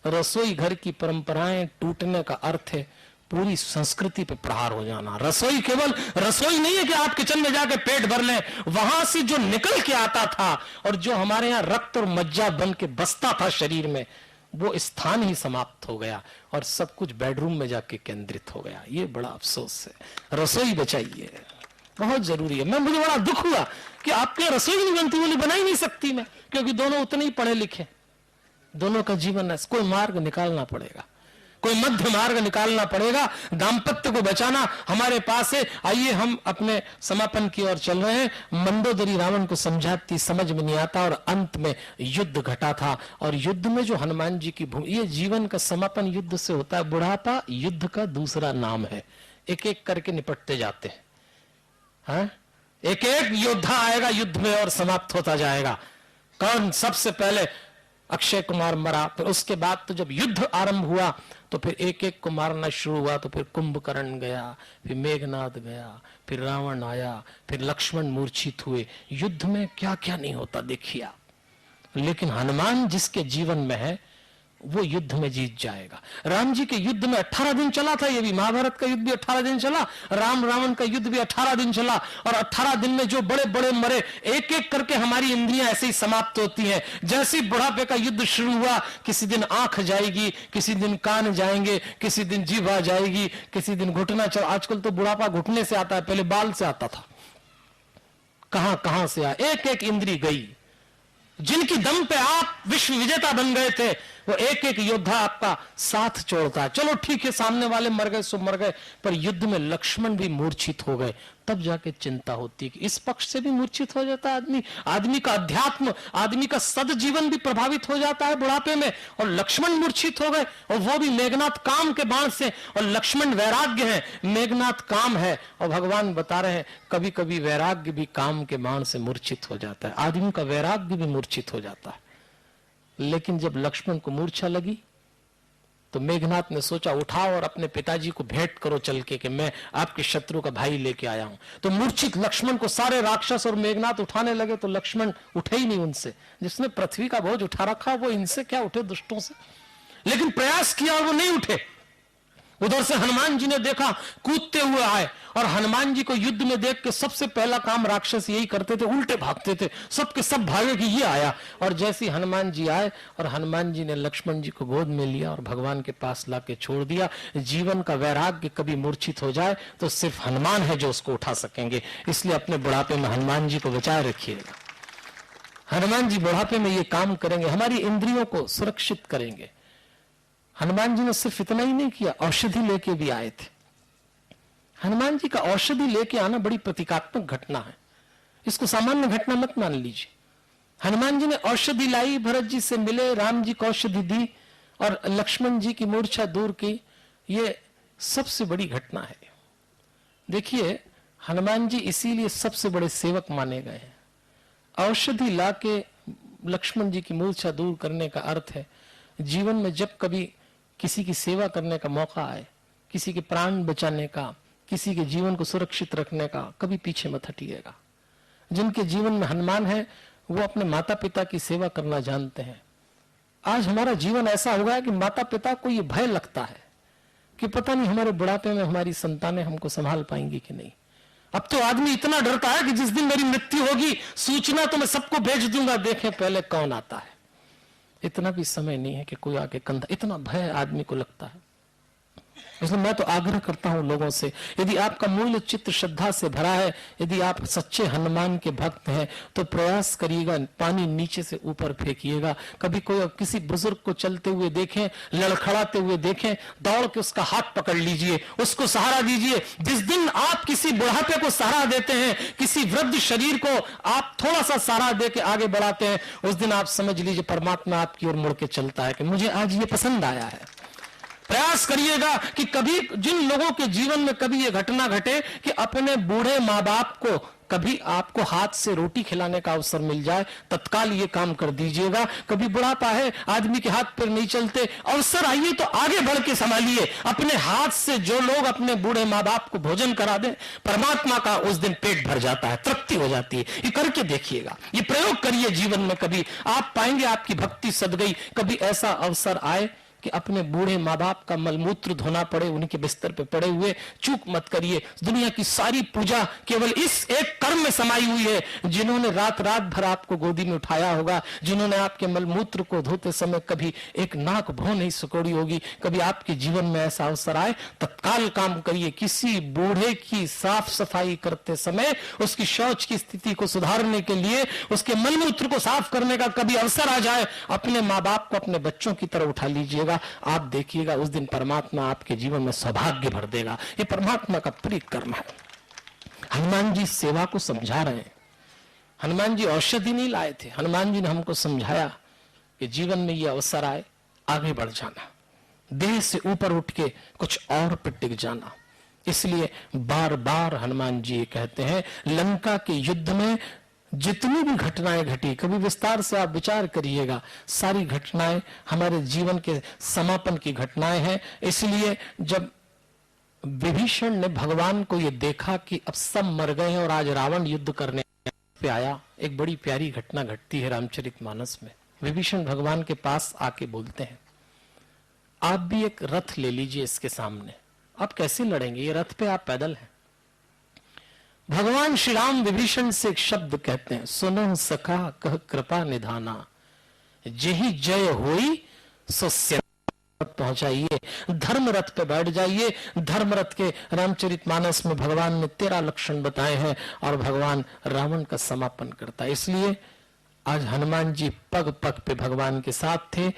रसोई घर की परंपराएं टूटने का अर्थ है पूरी संस्कृति पे प्रहार हो जाना। रसोई केवल रसोई नहीं है कि आप किचन में जाके पेट भर लें, वहां से जो निकल के आता था और जो हमारे यहां रक्त और मज्जा बन के बसता था शरीर में, वो स्थान ही समाप्त हो गया और सब कुछ बेडरूम में जाके केंद्रित हो गया। ये बड़ा अफसोस है। रसोई बचाइए, बहुत जरूरी है। मुझे बड़ा दुख हुआ कि आपके रसोई नहीं बनती, बोली बना ही नहीं सकती मैं, क्योंकि दोनों उतने ही पढ़े लिखे, दोनों का जीवन है। कोई मार्ग निकालना पड़ेगा, कोई मध्य मार्ग निकालना पड़ेगा। दाम्पत्य को बचाना हमारे पास है। आइए हम अपने समापन की ओर चल रहे हैं। मंदोदरी रावण को समझाती, समझ में नहीं आता और अंत में युद्ध घटा था। और युद्ध में जो हनुमान जी की भूमिका, ये जीवन का समापन युद्ध से होता है। बुढ़ापा युद्ध का दूसरा नाम है। एक एक करके निपटते जाते हैं। हाँ? एक एक योद्धा आएगा युद्ध में और समाप्त होता जाएगा। कौन सबसे पहले? अक्षय कुमार मरा, फिर उसके बाद तो जब युद्ध आरंभ हुआ तो फिर एक एक को मारना शुरू हुआ। तो फिर कुंभकर्ण गया, फिर मेघनाद गया, फिर रावण आया, फिर लक्ष्मण मूर्छित हुए। युद्ध में क्या क्या नहीं होता देखिए आप। लेकिन हनुमान जिसके जीवन में है वो युद्ध में जीत जाएगा। राम जी के युद्ध में 18 दिन चला था। ये भी महाभारत का युद्ध भी 18 दिन चला, राम रावण का युद्ध भी 18 दिन चला। और 18 दिन में जो बड़े बड़े मरे, एक एक करके हमारी इंद्रियां ऐसे ही समाप्त होती हैं। जैसे ही बुढ़ापे का युद्ध शुरू हुआ, किसी दिन आंख जाएगी, किसी दिन कान जाएंगे, किसी दिन जीभ आ जाएगी, किसी दिन घुटना चल। आजकल तो बुढ़ापा घुटने से आता है, पहले बाल से आता था। कहां कहां से आया, एक एक इंद्री गई। जिनकी दम पे आप विश्व विजेता बन गए थे, वो एक एक योद्धा आपका साथ छोड़ता है। चलो ठीक है, सामने वाले मर गए सो मर गए, पर युद्ध में लक्ष्मण भी मूर्छित हो गए। तब जाके चिंता होती है कि इस पक्ष से भी मूर्छित हो जाता है आदमी। आदमी का अध्यात्म, आदमी का सद जीवन भी प्रभावित हो जाता है बुढ़ापे में। और लक्ष्मण मूर्छित हो गए, और वो भी मेघनाथ काम के बाण से। और लक्ष्मण वैराग्य है, मेघनाथ काम है। और भगवान बता रहे हैं कभी कभी वैराग्य भी काम के बाण से मूर्छित हो जाता है। आदमी का वैराग्य भी मूर्छित हो जाता है। लेकिन जब लक्ष्मण को मूर्छा लगी तो मेघनाथ ने सोचा उठाओ और अपने पिताजी को भेंट करो चल के कि मैं आपके शत्रु का भाई लेके आया हूं। तो मूर्छित लक्ष्मण को सारे राक्षस और मेघनाथ उठाने लगे, तो लक्ष्मण उठे ही नहीं उनसे। जिसने पृथ्वी का बोझ उठा रखा वो इनसे क्या उठे, दुष्टों से। लेकिन प्रयास किया और वो नहीं उठे। उधर से हनुमान जी ने देखा, कूदते हुए आए। और हनुमान जी को युद्ध में देख के सबसे पहला काम राक्षस यही करते थे, उल्टे भागते थे। सबके सब भागे कि ये आया। और जैसे हनुमान जी आए और हनुमान जी ने लक्ष्मण जी को गोद में लिया और भगवान के पास लाके छोड़ दिया। जीवन का वैराग्य कभी मूर्छित हो जाए तो सिर्फ हनुमान है जो उसको उठा सकेंगे। इसलिए अपने बुढ़ापे में हनुमान जी को बचाए रखिएगा। हनुमान जी बुढ़ापे में ये काम करेंगे, हमारी इंद्रियों को सुरक्षित करेंगे। हनुमान जी ने सिर्फ इतना ही नहीं किया, औषधि लेके भी आए थे। हनुमान जी का औषधि लेके आना बड़ी प्रतीकात्मक घटना है। इसको सामान्य घटना मत मान लीजिए। हनुमान जी ने औषधि लाई, भरत जी से मिले, राम जी को औषधि दी और लक्ष्मण जी की मूर्छा दूर की। ये सबसे बड़ी घटना है। देखिए, हनुमान जी इसीलिए सबसे बड़े सेवक माने गए हैं। औषधि लाके लक्ष्मण जी की मूर्छा दूर करने का अर्थ है, जीवन में जब कभी किसी की सेवा करने का मौका आए, किसी के प्राण बचाने का, किसी के जीवन को सुरक्षित रखने का, कभी पीछे मत हटिएगा। जिनके जीवन में हनुमान है वो अपने माता पिता की सेवा करना जानते हैं। आज हमारा जीवन ऐसा हो गया कि माता पिता को ये भय लगता है कि पता नहीं हमारे बुढ़ापे में हमारी संतानें हमको संभाल पाएंगी कि नहीं। अब तो आदमी इतना डरता है कि जिस दिन मेरी मृत्यु होगी सूचना तो मैं सबको भेज दूंगा, देखें पहले कौन आता है। इतना भी समय नहीं है कि कोई आके कंधा, इतना भय आदमी को लगता है। इसलिए मैं तो आग्रह करता हूं लोगों से, यदि आपका मूल चित्त श्रद्धा से भरा है, यदि आप सच्चे हनुमान के भक्त हैं, तो प्रयास करिएगा, पानी नीचे से ऊपर फेंकिएगा। कभी कोई किसी बुजुर्ग को चलते हुए देखें, लड़खड़ाते हुए देखें, दौड़ के उसका हाथ पकड़ लीजिए, उसको सहारा दीजिए। जिस दिन आप किसी बुढ़ापे को सहारा देते हैं, किसी वृद्ध शरीर को आप थोड़ा सा सहारा दे के आगे बढ़ाते हैं, उस दिन आप समझ लीजिए परमात्मा आपकी ओर मुड़ के चलता है कि मुझे आज ये पसंद आया है। प्रयास करिएगा कि कभी जिन लोगों के जीवन में कभी ये घटना घटे कि अपने बूढ़े माँ बाप को कभी आपको हाथ से रोटी खिलाने का अवसर मिल जाए, तत्काल ये काम कर दीजिएगा। कभी बुढ़ापा है, आदमी के हाथ पैर नहीं चलते, अवसर आइए तो आगे बढ़ के संभालिए। अपने हाथ से जो लोग अपने बूढ़े माँ बाप को भोजन करा दें, परमात्मा का उस दिन पेट भर जाता है, तृप्ति हो जाती है। ये करके देखिएगा, ये प्रयोग करिए जीवन में। कभी आप पाएंगे आपकी भक्ति सद गई। कभी ऐसा अवसर आए कि अपने बूढ़े माँ बाप का मलमूत्र धोना पड़े, उनके बिस्तर पे पड़े हुए, चूक मत करिए। दुनिया की सारी पूजा केवल इस एक कर्म में समाई हुई है। जिन्होंने रात रात भर आपको गोदी में उठाया होगा, जिन्होंने आपके मलमूत्र को धोते समय कभी एक नाक भौं नहीं सिकोड़ी होगी, कभी आपके जीवन में ऐसा अवसर आए, तत्काल काम करिए। किसी बूढ़े की साफ सफाई करते समय, उसकी शौच की स्थिति को सुधारने के लिए, उसके मलमूत्र को साफ करने का कभी अवसर आ जाए, अपने माँ बाप को अपने बच्चों की तरह उठा लीजिएगा। आप देखिएगा उस दिन परमात्मा आपके जीवन में सौभाग्य भर देगा। ये परमात्मा का प्रिय कर्म है। हनुमान जी सेवा को समझा रहे हैं। हनुमान जी औषधि नहीं लाए थे, हनुमान जी ने हमको समझाया कि जीवन में ये अवसर आए, आगे बढ़ जाना, देह से ऊपर उठ के कुछ और पे टिक जाना। इसलिए बार बार हनुमान जी ये कहते हैं, लंका के युद्ध में जितनी भी घटनाएं घटी, कभी विस्तार से आप विचार करिएगा, सारी घटनाएं हमारे जीवन के समापन की घटनाएं हैं। इसलिए जब विभीषण ने भगवान को ये देखा कि अब सब मर गए हैं और आज रावण युद्ध करने पे आया, एक बड़ी प्यारी घटना घटती है रामचरितमानस में। विभीषण भगवान के पास आके बोलते हैं, आप भी एक रथ ले लीजिए इसके सामने, आप कैसे लड़ेंगे, ये रथ पे आप पैदल हैं। भगवान श्री राम विभीषण से एक शब्द कहते हैं, सुनो सखा कह कृपा निधाना, जेहि जय होई सो पहुंचाइए, धर्म रथ पे बैठ जाइए। धर्म रथ के रामचरितमानस में भगवान ने 13 लक्षण बताए हैं और भगवान रावण का समापन करता है। इसलिए आज हनुमान जी पग पग पे भगवान के साथ थे।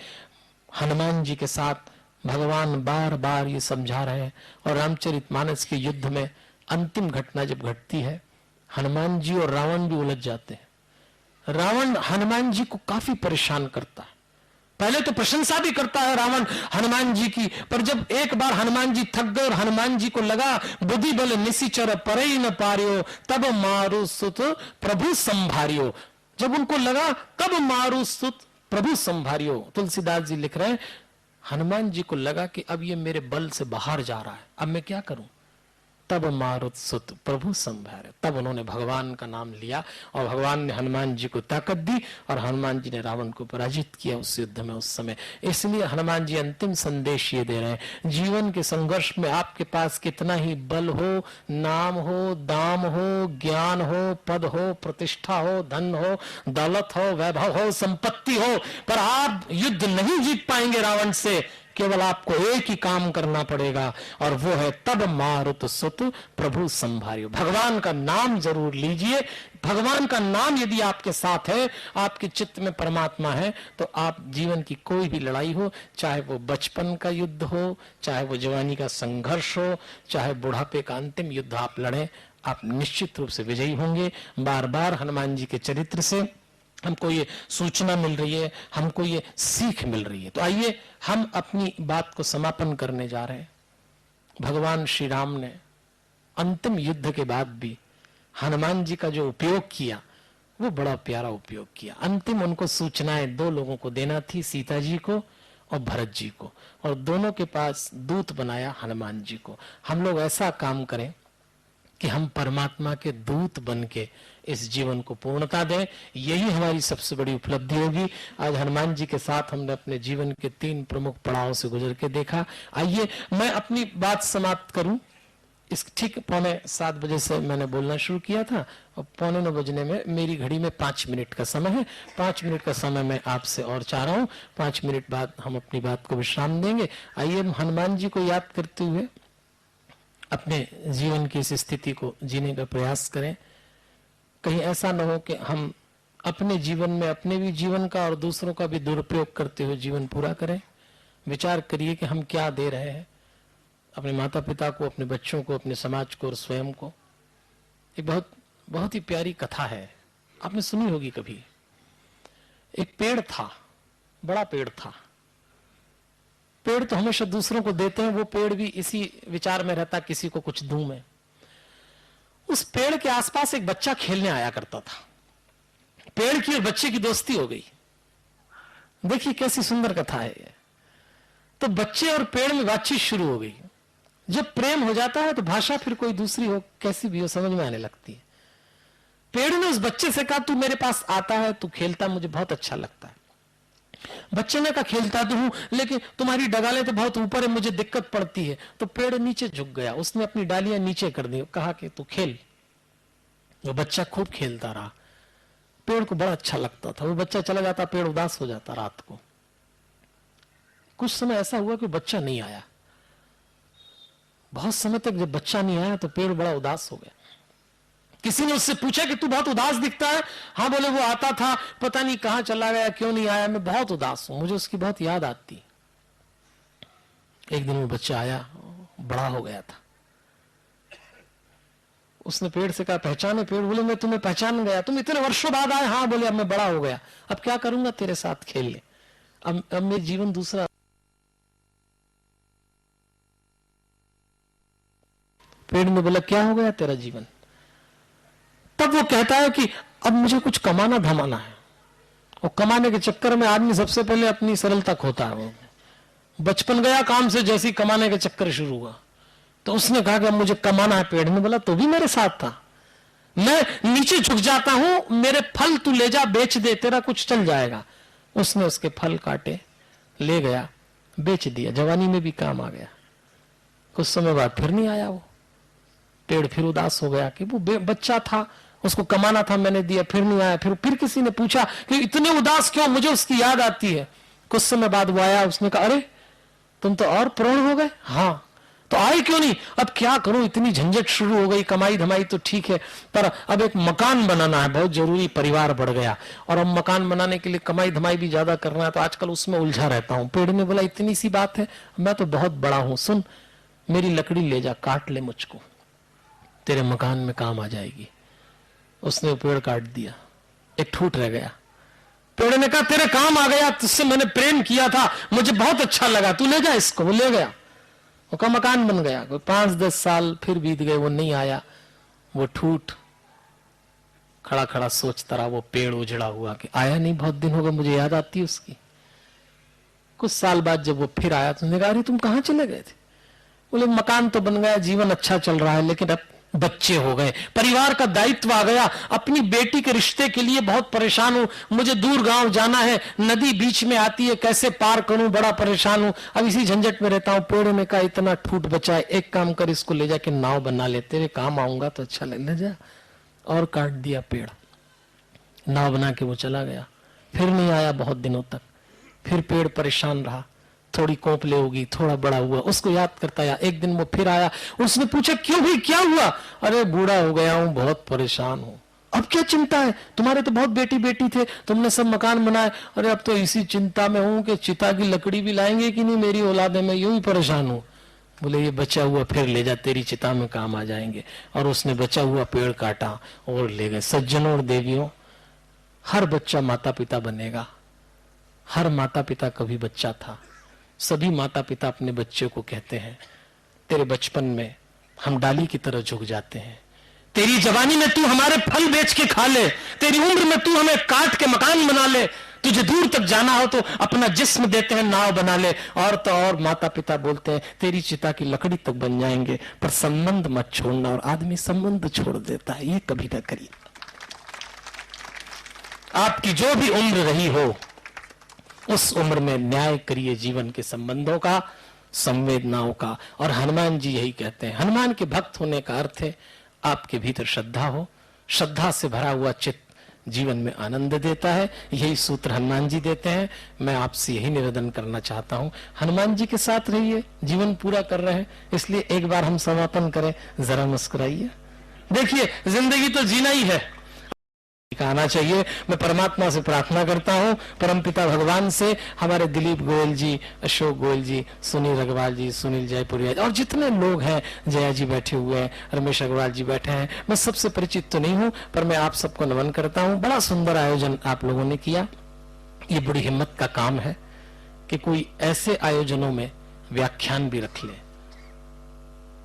हनुमान जी के साथ भगवान बार बार ये समझा रहे हैं। और रामचरितमानस के युद्ध में अंतिम घटना जब घटती है, हनुमान जी और रावण भी उलझ जाते हैं। रावण हनुमान जी को काफी परेशान करता है। पहले तो प्रशंसा भी करता है रावण हनुमान जी की, पर जब एक बार हनुमान जी थक गए और हनुमान जी को लगा बुद्धि बल निशिचर परई न पारियो, तब मारु सुत प्रभु संभारियो। जब उनको लगा तब मारु सुत प्रभु संभारियो, तुलसीदास जी लिख रहे हैं, हनुमान जी को लगा कि अब ये मेरे बल से बाहर जा रहा है, अब मैं क्या करूं। तब मारुत सुत प्रभु संभारे, तब उन्होंने भगवान का नाम लिया और भगवान ने हनुमान जी को ताकत दी और हनुमान जी ने रावण को पराजित किया उस युद्ध में उस समय। इसलिए हनुमान जी अंतिम संदेश ये दे रहे हैं, जीवन के संघर्ष में आपके पास कितना ही बल हो, नाम हो, दाम हो, ज्ञान हो, पद हो, प्रतिष्ठा हो, धन हो, दौलत हो, वैभव हो, संपत्ति हो, पर आप युद्ध नहीं जीत पाएंगे रावण से। केवल आपको एक ही काम करना पड़ेगा और वो है तब मारुत सुत प्रभु संभारियो। भगवान का नाम जरूर लीजिए। भगवान का नाम यदि आपके साथ है, आपके चित्त में परमात्मा है, तो आप जीवन की कोई भी लड़ाई हो, चाहे वो बचपन का युद्ध हो, चाहे वो जवानी का संघर्ष हो, चाहे बुढ़ापे का अंतिम युद्ध आप लड़ें, आप निश्चित रूप से विजयी होंगे। बार बार हनुमान जी के चरित्र से हमको ये सूचना मिल रही है, हमको ये सीख मिल रही है। तो आइए हम अपनी बात को समापन करने जा रहे हैं। भगवान श्री राम ने अंतिम युद्ध के बाद भी हनुमान जी का जो उपयोग किया, वो बड़ा प्यारा उपयोग किया। अंतिम उनको सूचनाएं 2 लोगों को देना थी, सीता जी को और भरत जी को, और दोनों के पास दूत बनाया हनुमान जी को। हम लोग ऐसा काम करें कि हम परमात्मा के दूत बन के इस जीवन को पूर्णता दें, यही हमारी सबसे बड़ी उपलब्धि होगी। आज हनुमान जी के साथ हमने अपने जीवन के 3 प्रमुख पड़ाव से गुजर के देखा। आइए मैं अपनी बात समाप्त करूं। इस ठीक 7:15 बजे से मैंने बोलना शुरू किया था और 8:45 बजने में मेरी घड़ी में 5 मिनट का समय है। 5 मिनट का समय मैं आपसे और चाह रहा हूं। 5 मिनट बाद हम अपनी बात को विश्राम देंगे। आइए हम हनुमान जी को याद करते हुए अपने जीवन की इस स्थिति को जीने का प्रयास करें। कहीं ऐसा न हो कि हम अपने जीवन में अपने भी जीवन का और दूसरों का भी दुरुपयोग करते हुए जीवन पूरा करें। विचार करिए कि हम क्या दे रहे हैं अपने माता पिता को, अपने बच्चों को, अपने समाज को और स्वयं को। एक बहुत ही प्यारी कथा है, आपने सुनी होगी कभी। एक पेड़ था, बड़ा पेड़ था। पेड़ तो हमेशा दूसरों को देते हैं, वो पेड़ भी इसी विचार में रहता किसी को कुछ दूं मैं। उस पेड़ के आसपास एक बच्चा खेलने आया करता था। पेड़ की और बच्चे की दोस्ती हो गई। देखिए कैसी सुंदर कथा है ये। तो बच्चे और पेड़ में बातचीत शुरू हो गई। जब प्रेम हो जाता है तो भाषा फिर कोई दूसरी हो, कैसी भी हो, समझ में आने लगती है। पेड़ ने उस बच्चे से कहा, तू मेरे पास आता है, तू खेलता, मुझे बहुत अच्छा लगता है। बच्चे ने कहा खेलता तो हूं, लेकिन तुम्हारी डगालें तो बहुत ऊपर है, मुझे दिक्कत पड़ती है। तो पेड़ नीचे झुक गया, उसने अपनी डालियां नीचे कर दी, कहा कि तू खेल। वो बच्चा खूब खेलता रहा, पेड़ को बड़ा अच्छा लगता था। वो बच्चा चला जाता, पेड़ उदास हो जाता। रात को कुछ समय ऐसा हुआ कि बच्चा नहीं आया। बहुत समय तक जब बच्चा नहीं आया तो पेड़ बड़ा उदास हो गया। किसी ने उससे पूछा कि तू बहुत उदास दिखता है। हाँ बोले, वो आता था, पता नहीं कहां चला गया, क्यों नहीं आया, मैं बहुत उदास हूं, मुझे उसकी बहुत याद आती। एक दिन वो बच्चा आया, बड़ा हो गया था। उसने पेड़ से कहा पहचाने? पेड़ बोले मैं तुम्हें पहचान गया, तुम इतने वर्षों बाद आए। हाँ बोले, अब मैं बड़ा हो गया, अब क्या करूंगा, तेरे साथ खेल ले, अब मेरा जीवन दूसरा। पेड़ ने बोला क्या हो गया तेरा जीवन? तब वो कहता है कि अब मुझे कुछ कमाना धमाना है, और कमाने के चक्कर में आदमी सबसे पहले अपनी सरलता खोता है। वो बचपन गया काम से, जैसी कमाने के चक्कर शुरू हुआ तो उसने कहा कि अब मुझे कमाना है। पेड़ ने बोला तो भी मेरे साथ था, मैं नीचे झुक जाता हूं, मेरे फल तू ले जा, बेच दे, तेरा कुछ चल जाएगा। उसने उसके फल काटे, ले गया, बेच दिया, जवानी में भी काम आ गया। कुछ समय बाद फिर नहीं आया वो। पेड़ फिर उदास हो गया कि वो बच्चा था, उसको कमाना था, मैंने दिया, फिर नहीं आया। फिर किसी ने पूछा कि इतने उदास क्यों, मुझे उसकी याद आती है। कुछ समय बाद वो आया, उसने कहा अरे तुम तो और प्रौढ़ हो गए। हाँ, तो आए क्यों नहीं? अब क्या करूं, इतनी झंझट शुरू हो गई, कमाई धमाई तो ठीक है, पर अब एक मकान बनाना है, बहुत जरूरी, परिवार बढ़ गया, और अब मकान बनाने के लिए कमाई धमाई भी ज्यादा करना है, तो आजकल उसमें उलझा रहता हूं। पेड़ ने बोला इतनी सी बात है, मैं तो बहुत बड़ा हूं, सुन मेरी लकड़ी ले जा, काट ले मुझको, तेरे मकान में काम आ जाएगी। उसने पेड़ काट दिया, एक ठूट रह गया। पेड़ ने कहा तेरे काम आ गया, तुझसे मैंने प्रेम किया था, मुझे बहुत अच्छा लगा, तू ले जा इसको। वो ले गया, उसका मकान बन गया। कोई 5-10 साल फिर बीत गए, वो नहीं आया। वो ठूठ खड़ा खड़ा सोचता रहा, वो पेड़ उजड़ा हुआ कि आया नहीं, बहुत दिन हो गए, मुझे याद आती है उसकी। कुछ साल बाद जब वो फिर आया तो उसने कहा अरे तुम कहां चले गए थे? बोले मकान तो बन गया, जीवन अच्छा चल रहा है, लेकिन अब बच्चे हो गए, परिवार का दायित्व आ गया, अपनी बेटी के रिश्ते के लिए बहुत परेशान हूं, मुझे दूर गांव जाना है, नदी बीच में आती है, कैसे पार करूं, बड़ा परेशान हूं, अब इसी झंझट में रहता हूं। पेड़ ने कहा इतना ठूट बचा है, एक काम कर, इसको ले जाके नाव बना ले, तेरे काम आऊंगा तो अच्छा ले जा। और काट दिया पेड़, नाव बना के वो चला गया। फिर नहीं आया बहुत दिनों तक। फिर पेड़ परेशान रहा, थोड़ी कोपले होगी, थोड़ा बड़ा हुआ, उसको याद करता है। एक दिन वो फिर आया, उसने पूछा क्यों भाई क्या हुआ? अरे बूढ़ा हो गया हूं, बहुत परेशान हूं। अब क्या चिंता है, तुम्हारे तो बहुत बेटी बेटी थे, तुमने सब मकान बनाए। अरे अब तो इसी चिंता में हूं कि चिता की लकड़ी भी लाएंगे कि नहीं मेरी औलाद है, मैं यूं ही परेशान हूं। बोले ये बचा हुआ फिर ले जा, तेरी चिता में काम आ जाएंगे। और उसने बचा हुआ पेड़ काटा और ले गए। सज्जनों और देवियों, हर बच्चा माता पिता बनेगा, हर माता पिता कभी बच्चा था। सभी माता पिता अपने बच्चे को कहते हैं तेरे बचपन में हम डाली की तरह झुक जाते हैं, तेरी जवानी में तू हमारे फल बेच के खा ले, तेरी उम्र में तू हमें काट के मकान बना ले, तुझे दूर तक जाना हो तो अपना जिस्म देते हैं, नाव बना ले। और तो और माता पिता बोलते हैं तेरी चिता की लकड़ी तक बन जाएंगे, पर संबंध मत छोड़ना। और आदमी संबंध छोड़ देता है, ये कभी ना करिए। आपकी जो भी उम्र रही हो, उस उम्र में न्याय करिए जीवन के संबंधों का, संवेदनाओं का। और हनुमान जी यही कहते हैं, हनुमान के भक्त होने का अर्थ है आपके भीतर श्रद्धा हो, श्रद्धा से भरा हुआ चित्त जीवन में आनंद देता है। यही सूत्र हनुमान जी देते हैं। मैं आपसे यही निवेदन करना चाहता हूं, हनुमान जी के साथ रहिए, जीवन पूरा कर रहे हैं, इसलिए एक बार हम समापन करें, जरा मुस्कुराइए। देखिए जिंदगी तो जीना ही है, आना चाहिए। मैं परमात्मा से प्रार्थना करता हूं, परमपिता भगवान से, हमारे दिलीप गोयल जी, अशोक गोयल जी, सुनील अग्रवाल जी, सुनील जयपुरिया और जितने लोग हैं, जया जी बैठे हुए हैं, रमेश अग्रवाल जी बैठे हैं, मैं सबसे परिचित तो नहीं हूं, पर मैं आप सबको नमन करता हूं। बड़ा सुंदर आयोजन आप लोगों ने किया। ये बड़ी हिम्मत का काम है कि कोई ऐसे आयोजनों में व्याख्यान भी रख ले।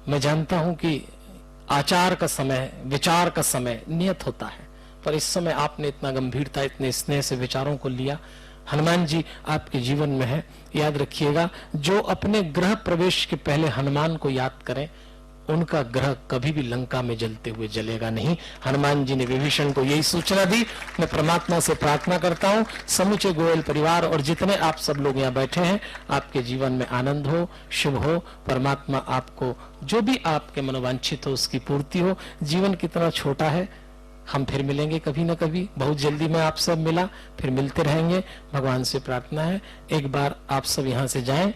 मैं जानता हूं कि आचार का समय, विचार का समय नियत होता है, पर इस समय आपने इतना गंभीरता, इतने स्नेह से विचारों को लिया। हनुमान जी आपके जीवन में है, याद रखिएगा। जो अपने गृह प्रवेश के पहले हनुमान को याद करें, उनका ग्रह कभी भी लंका में जलते हुए जलेगा नहीं। हनुमान जी ने विभीषण को यही सूचना दी। मैं परमात्मा से प्रार्थना करता हूँ समूचे गोयल परिवार और जितने आप सब लोग यहाँ बैठे हैं, आपके जीवन में आनंद हो, शुभ हो। परमात्मा आपको जो भी आपके मनोवांछित हो उसकी पूर्ति हो। जीवन कितना छोटा है, हम फिर मिलेंगे कभी न कभी। बहुत जल्दी मैं आप सब मिला, फिर मिलते रहेंगे। भगवान से प्रार्थना है एक बार आप सब यहाँ से जाएं,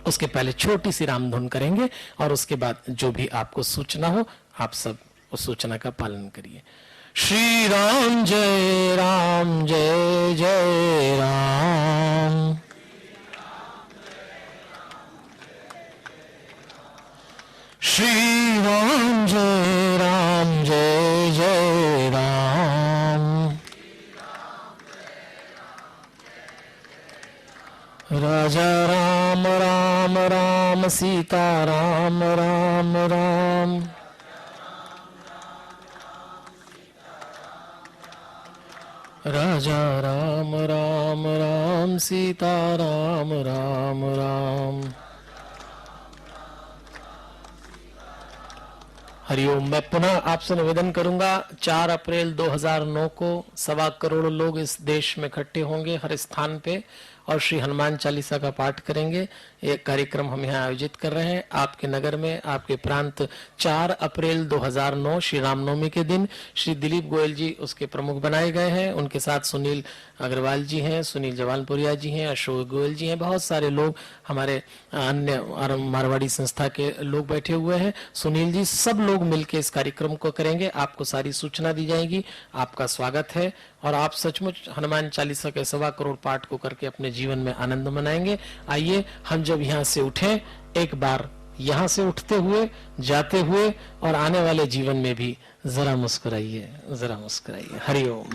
उसके पहले छोटी सी राम धुन करेंगे और उसके बाद जो भी आपको सूचना हो आप सब उस सूचना का पालन करिए। श्री राम जय राम जय जय राम। श्री राम जय राम जय जय राम। राजा राम राम राम सीता राम राम राम। राजा राम राम राम सीता राम राम राम। हरिओम। मैं पुनः आपसे निवेदन करूंगा 4 अप्रैल 2009 को 1.25 करोड़ लोग इस देश में इकट्ठे होंगे हर स्थान पे और श्री हनुमान चालीसा का पाठ करेंगे। एक कार्यक्रम हम यहाँ आयोजित कर रहे हैं आपके नगर में, आपके प्रांत। 4 अप्रैल 2009 श्री रामनवमी के दिन श्री दिलीप गोयल जी उसके प्रमुख बनाए गए हैं। उनके साथ सुनील अग्रवाल जी हैं, सुनील जवालपुरिया जी हैं, अशोक गोयल जी हैं, बहुत सारे लोग हमारे अन्य मारवाड़ी संस्था के लोग बैठे हुए हैं। सुनील जी, सब लोग मिलकर इस कार्यक्रम को करेंगे। आपको सारी सूचना दी जाएगी। आपका स्वागत है और आप सचमुच हनुमान चालीसा के 1.25 करोड़ पाठ को करके अपने जीवन में आनंद मनाएंगे। आइए हम जब यहाँ से उठें, एक बार यहाँ से उठते हुए, जाते हुए और आने वाले जीवन में भी जरा मुस्कुराइए, जरा मुस्कुराइए। हरिओम।